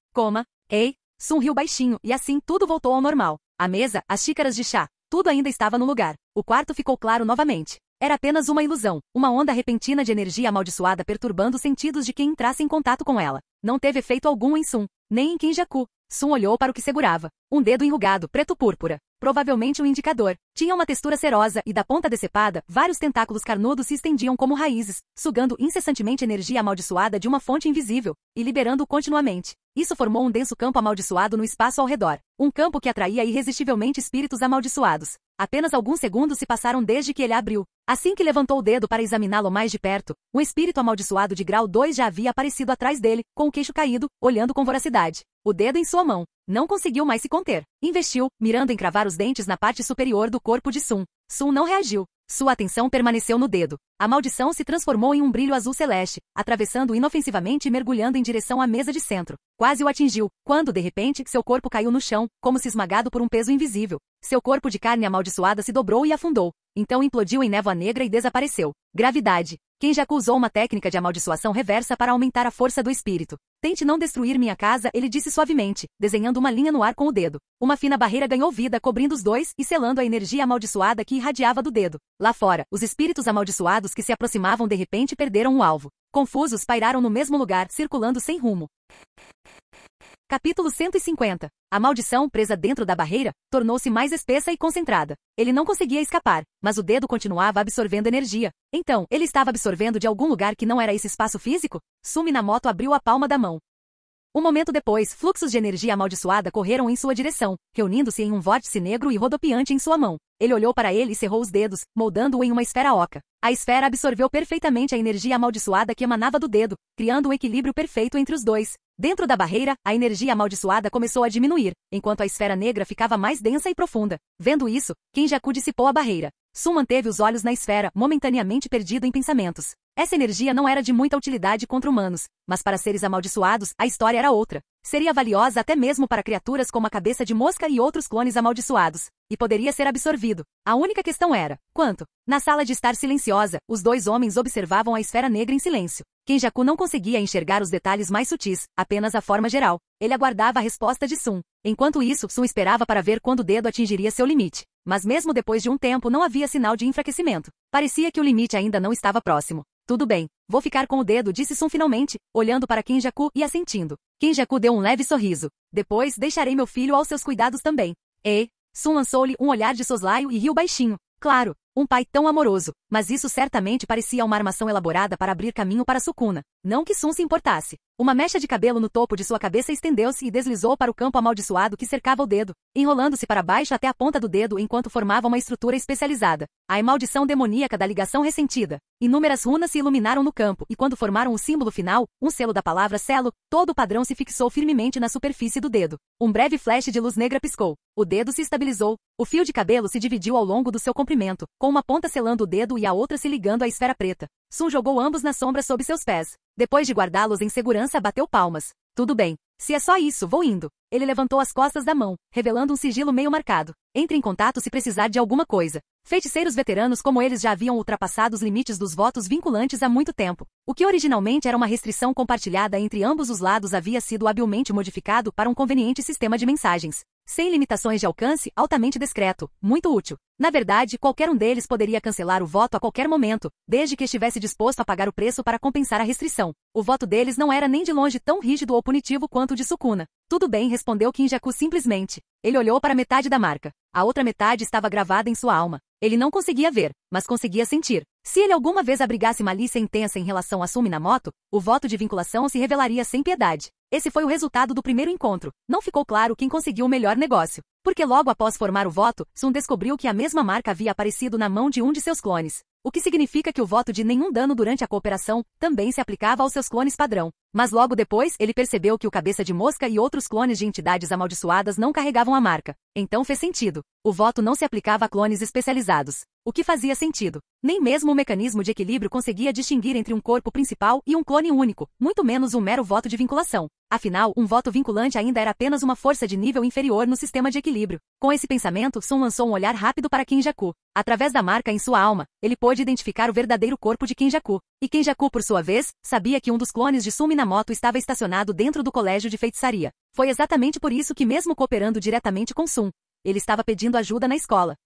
ei. Sun riu baixinho, e assim tudo voltou ao normal. A mesa, as xícaras de chá, tudo ainda estava no lugar. O quarto ficou claro novamente. Era apenas uma ilusão, uma onda repentina de energia amaldiçoada perturbando os sentidos de quem entrasse em contato com ela. Não teve efeito algum em Sun, nem em Kenjaku. Sun olhou para o que segurava. Um dedo enrugado, preto-púrpura. Provavelmente um indicador. Tinha uma textura cerosa e da ponta decepada, vários tentáculos carnudos se estendiam como raízes, sugando incessantemente energia amaldiçoada de uma fonte invisível e liberando-o continuamente. Isso formou um denso campo amaldiçoado no espaço ao redor. Um campo que atraía irresistivelmente espíritos amaldiçoados. Apenas alguns segundos se passaram desde que ele abriu. Assim que levantou o dedo para examiná-lo mais de perto, um espírito amaldiçoado de grau 2 já havia aparecido atrás dele, com o queixo caído, olhando com voracidade. O dedo em sua mão. Não conseguiu mais se conter. Investiu, mirando em cravar os dentes na parte superior do corpo de Sun. Sun não reagiu. Sua atenção permaneceu no dedo. A maldição se transformou em um brilho azul celeste, atravessando inofensivamente e mergulhando em direção à mesa de centro. Quase o atingiu, quando, de repente, seu corpo caiu no chão, como se esmagado por um peso invisível. Seu corpo de carne amaldiçoada se dobrou e afundou. Então implodiu em névoa negra e desapareceu. Gravidade. Kenjaku usou uma técnica de amaldiçoação reversa para aumentar a força do espírito. Tente não destruir minha casa, ele disse suavemente, desenhando uma linha no ar com o dedo. Uma fina barreira ganhou vida, cobrindo os dois e selando a energia amaldiçoada que irradiava do dedo. Lá fora, os espíritos amaldiçoados que se aproximavam de repente perderam o alvo. Confusos, pairaram no mesmo lugar, circulando sem rumo. Capítulo 150. A maldição, presa dentro da barreira, tornou-se mais espessa e concentrada. Ele não conseguia escapar, mas o dedo continuava absorvendo energia. Então, ele estava absorvendo de algum lugar que não era esse espaço físico? Minamoto abriu a palma da mão. Um momento depois, fluxos de energia amaldiçoada correram em sua direção, reunindo-se em um vórtice negro e rodopiante em sua mão. Ele olhou para ele e cerrou os dedos, moldando-o em uma esfera oca. A esfera absorveu perfeitamente a energia amaldiçoada que emanava do dedo, criando um equilíbrio perfeito entre os dois. Dentro da barreira, a energia amaldiçoada começou a diminuir, enquanto a esfera negra ficava mais densa e profunda. Vendo isso, Kenjaku dissipou a barreira. Sun manteve os olhos na esfera, momentaneamente perdido em pensamentos. Essa energia não era de muita utilidade contra humanos, mas para seres amaldiçoados, a história era outra. Seria valiosa até mesmo para criaturas como a cabeça de mosca e outros clones amaldiçoados. E poderia ser absorvido. A única questão era, quanto? Na sala de estar silenciosa, os dois homens observavam a esfera negra em silêncio. Kenjaku não conseguia enxergar os detalhes mais sutis, apenas a forma geral. Ele aguardava a resposta de Sun. Enquanto isso, Sun esperava para ver quando o dedo atingiria seu limite. Mas mesmo depois de um tempo não havia sinal de enfraquecimento. Parecia que o limite ainda não estava próximo. Tudo bem, vou ficar com o dedo, disse Sun finalmente, olhando para Kenjaku e assentindo. Kenjaku deu um leve sorriso. Depois, deixarei meu filho aos seus cuidados também. Sun lançou-lhe um olhar de soslaio e riu baixinho. Claro, um pai tão amoroso, mas isso certamente parecia uma armação elaborada para abrir caminho para Sukuna. Não que Sun se importasse. Uma mecha de cabelo no topo de sua cabeça estendeu-se e deslizou para o campo amaldiçoado que cercava o dedo, enrolando-se para baixo até a ponta do dedo enquanto formava uma estrutura especializada. A maldição demoníaca da ligação ressentida. Inúmeras runas se iluminaram no campo e quando formaram o símbolo final, um selo da palavra selo, todo o padrão se fixou firmemente na superfície do dedo. Um breve flash de luz negra piscou. O dedo se estabilizou. O fio de cabelo se dividiu ao longo do seu comprimento, com uma ponta selando o dedo e a outra se ligando à esfera preta. Sun jogou ambos na sombra sob seus pés. Depois de guardá-los em segurança, bateu palmas. Tudo bem. Se é só isso, vou indo. Ele levantou as costas da mão, revelando um sigilo meio marcado. Entre em contato se precisar de alguma coisa. Feiticeiros veteranos como eles já haviam ultrapassado os limites dos votos vinculantes há muito tempo. O que originalmente era uma restrição compartilhada entre ambos os lados havia sido habilmente modificado para um conveniente sistema de mensagens. Sem limitações de alcance, altamente discreto, muito útil. Na verdade, qualquer um deles poderia cancelar o voto a qualquer momento, desde que estivesse disposto a pagar o preço para compensar a restrição. O voto deles não era nem de longe tão rígido ou punitivo quanto o de Sukuna. Tudo bem, respondeu Kinjaku simplesmente. Ele olhou para metade da marca. A outra metade estava gravada em sua alma. Ele não conseguia ver, mas conseguia sentir. Se ele alguma vez abrigasse malícia intensa em relação a Minamoto, o voto de vinculação se revelaria sem piedade. Esse foi o resultado do primeiro encontro. Não ficou claro quem conseguiu o melhor negócio. Porque logo após formar o voto, Sun descobriu que a mesma marca havia aparecido na mão de um de seus clones. O que significa que o voto de nenhum dano durante a cooperação também se aplicava aos seus clones padrão. Mas logo depois, ele percebeu que o Cabeça de Mosca e outros clones de entidades amaldiçoadas não carregavam a marca. Então fez sentido. O voto não se aplicava a clones especializados. O que fazia sentido. Nem mesmo o mecanismo de equilíbrio conseguia distinguir entre um corpo principal e um clone único, muito menos um mero voto de vinculação. Afinal, um voto vinculante ainda era apenas uma força de nível inferior no sistema de equilíbrio. Com esse pensamento, Sun lançou um olhar rápido para Kinjaku. Através da marca em sua alma, ele pôde identificar o verdadeiro corpo de Kinjaku. E Kinjaku, por sua vez, sabia que um dos clones de Minamoto estava estacionado dentro do colégio de feitiçaria. Foi exatamente por isso que, mesmo cooperando diretamente com Sun, ele estava pedindo ajuda na escola.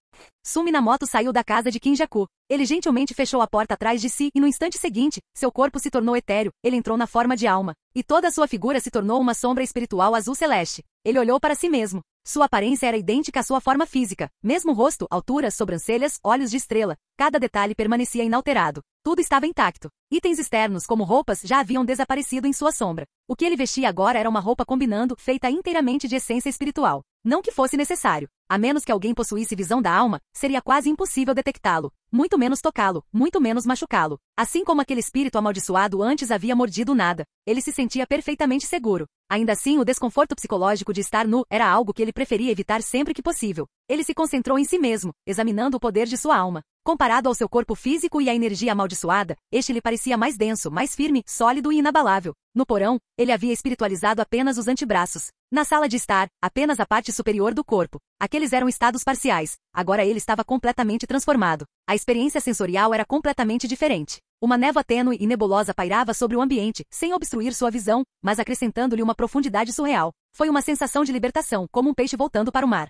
Minamoto saiu da casa de Kinjaku. Ele gentilmente fechou a porta atrás de si e no instante seguinte, seu corpo se tornou etéreo, ele entrou na forma de alma. E toda a sua figura se tornou uma sombra espiritual azul celeste. Ele olhou para si mesmo. Sua aparência era idêntica à sua forma física. Mesmo rosto, altura, sobrancelhas, olhos de estrela. Cada detalhe permanecia inalterado. Tudo estava intacto. Itens externos, como roupas, já haviam desaparecido em sua sombra. O que ele vestia agora era uma roupa combinando, feita inteiramente de essência espiritual. Não que fosse necessário. A menos que alguém possuísse visão da alma, seria quase impossível detectá-lo. Muito menos tocá-lo, muito menos machucá-lo. Assim como aquele espírito amaldiçoado antes havia mordido nada. Ele se sentia perfeitamente seguro. Ainda assim, o desconforto psicológico de estar nu era algo que ele preferia evitar sempre que possível. Ele se concentrou em si mesmo, examinando o poder de sua alma. Comparado ao seu corpo físico e à energia amaldiçoada, este lhe parecia mais denso, mais firme, sólido e inabalável. No porão, ele havia espiritualizado apenas os antebraços. Na sala de estar, apenas a parte superior do corpo. Aqueles eram estados parciais. Agora ele estava completamente transformado. A experiência sensorial era completamente diferente. Uma névoa tênue e nebulosa pairava sobre o ambiente, sem obstruir sua visão, mas acrescentando-lhe uma profundidade surreal. Foi uma sensação de libertação, como um peixe voltando para o mar.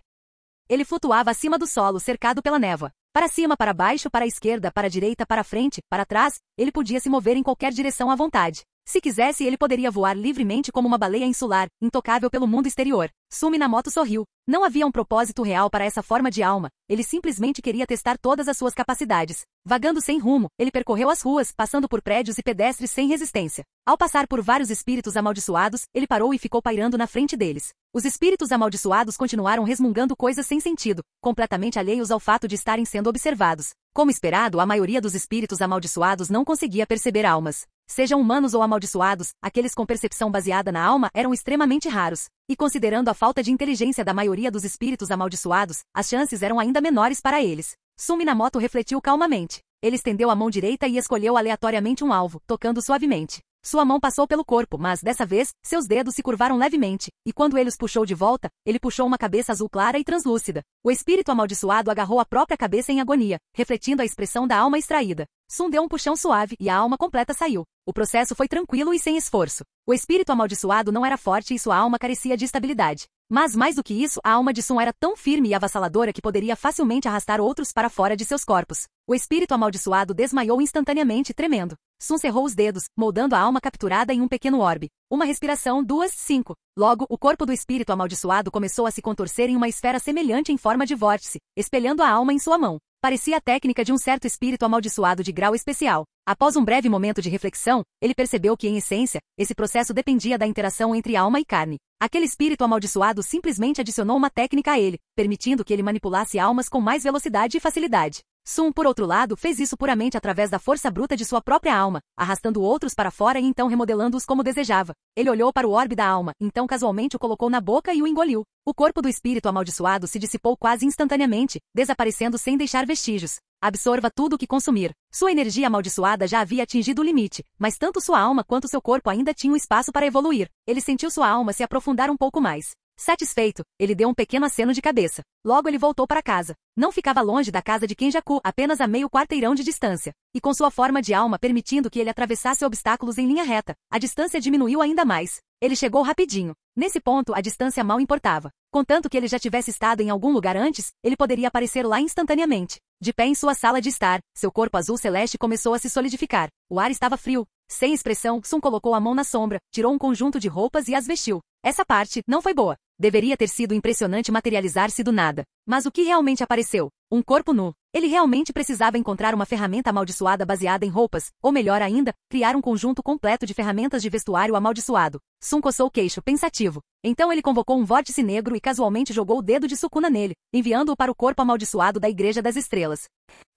Ele flutuava acima do solo, cercado pela névoa. Para cima, para baixo, para a esquerda, para a direita, para frente, para trás, ele podia se mover em qualquer direção à vontade. Se quisesse, ele poderia voar livremente como uma baleia insular, intocável pelo mundo exterior. Minamoto sorriu. Não havia um propósito real para essa forma de alma, ele simplesmente queria testar todas as suas capacidades. Vagando sem rumo, ele percorreu as ruas, passando por prédios e pedestres sem resistência. Ao passar por vários espíritos amaldiçoados, ele parou e ficou pairando na frente deles. Os espíritos amaldiçoados continuaram resmungando coisas sem sentido, completamente alheios ao fato de estarem sendo observados. Como esperado, a maioria dos espíritos amaldiçoados não conseguia perceber almas. Sejam humanos ou amaldiçoados, aqueles com percepção baseada na alma eram extremamente raros. E considerando a falta de inteligência da maioria dos espíritos amaldiçoados, as chances eram ainda menores para eles. Minamoto refletiu calmamente. Ele estendeu a mão direita e escolheu aleatoriamente um alvo, tocando suavemente. Sua mão passou pelo corpo, mas, dessa vez, seus dedos se curvaram levemente, e quando ele os puxou de volta, ele puxou uma cabeça azul clara e translúcida. O espírito amaldiçoado agarrou a própria cabeça em agonia, refletindo a expressão da alma extraída. Sun deu um puxão suave e a alma completa saiu. O processo foi tranquilo e sem esforço. O espírito amaldiçoado não era forte e sua alma carecia de estabilidade. Mas mais do que isso, a alma de Sun era tão firme e avassaladora que poderia facilmente arrastar outros para fora de seus corpos. O espírito amaldiçoado desmaiou instantaneamente, tremendo. Sun cerrou os dedos, moldando a alma capturada em um pequeno orbe. Uma respiração, 2, 5. Logo, o corpo do espírito amaldiçoado começou a se contorcer em uma esfera semelhante em forma de vórtice, espelhando a alma em sua mão. Parecia a técnica de um certo espírito amaldiçoado de grau especial. Após um breve momento de reflexão, ele percebeu que, em essência, esse processo dependia da interação entre alma e carne. Aquele espírito amaldiçoado simplesmente adicionou uma técnica a ele, permitindo que ele manipulasse almas com mais velocidade e facilidade. Sun, por outro lado, fez isso puramente através da força bruta de sua própria alma, arrastando outros para fora e então remodelando-os como desejava. Ele olhou para o orbe da alma, então casualmente o colocou na boca e o engoliu. O corpo do espírito amaldiçoado se dissipou quase instantaneamente, desaparecendo sem deixar vestígios. Absorva tudo o que consumir. Sua energia amaldiçoada já havia atingido o limite, mas tanto sua alma quanto seu corpo ainda tinham espaço para evoluir. Ele sentiu sua alma se aprofundar um pouco mais. Satisfeito, ele deu um pequeno aceno de cabeça. Logo ele voltou para casa. Não ficava longe da casa de Kenjaku, apenas a meio quarteirão de distância. E com sua forma de alma permitindo que ele atravessasse obstáculos em linha reta, a distância diminuiu ainda mais. Ele chegou rapidinho. Nesse ponto, a distância mal importava. Contanto que ele já tivesse estado em algum lugar antes, ele poderia aparecer lá instantaneamente. De pé em sua sala de estar, seu corpo azul celeste começou a se solidificar. O ar estava frio. Sem expressão, Sun colocou a mão na sombra, tirou um conjunto de roupas e as vestiu. Essa parte não foi boa. Deveria ter sido impressionante materializar-se do nada. Mas o que realmente apareceu? Um corpo nu. Ele realmente precisava encontrar uma ferramenta amaldiçoada baseada em roupas, ou melhor ainda, criar um conjunto completo de ferramentas de vestuário amaldiçoado. Sun coçou o queixo, pensativo. Então ele convocou um vórtice negro e casualmente jogou o dedo de Sukuna nele, enviando-o para o corpo amaldiçoado da Igreja das Estrelas.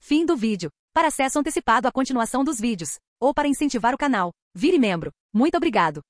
Fim do vídeo. Para acesso antecipado à continuação dos vídeos, ou para incentivar o canal, vire membro. Muito obrigado.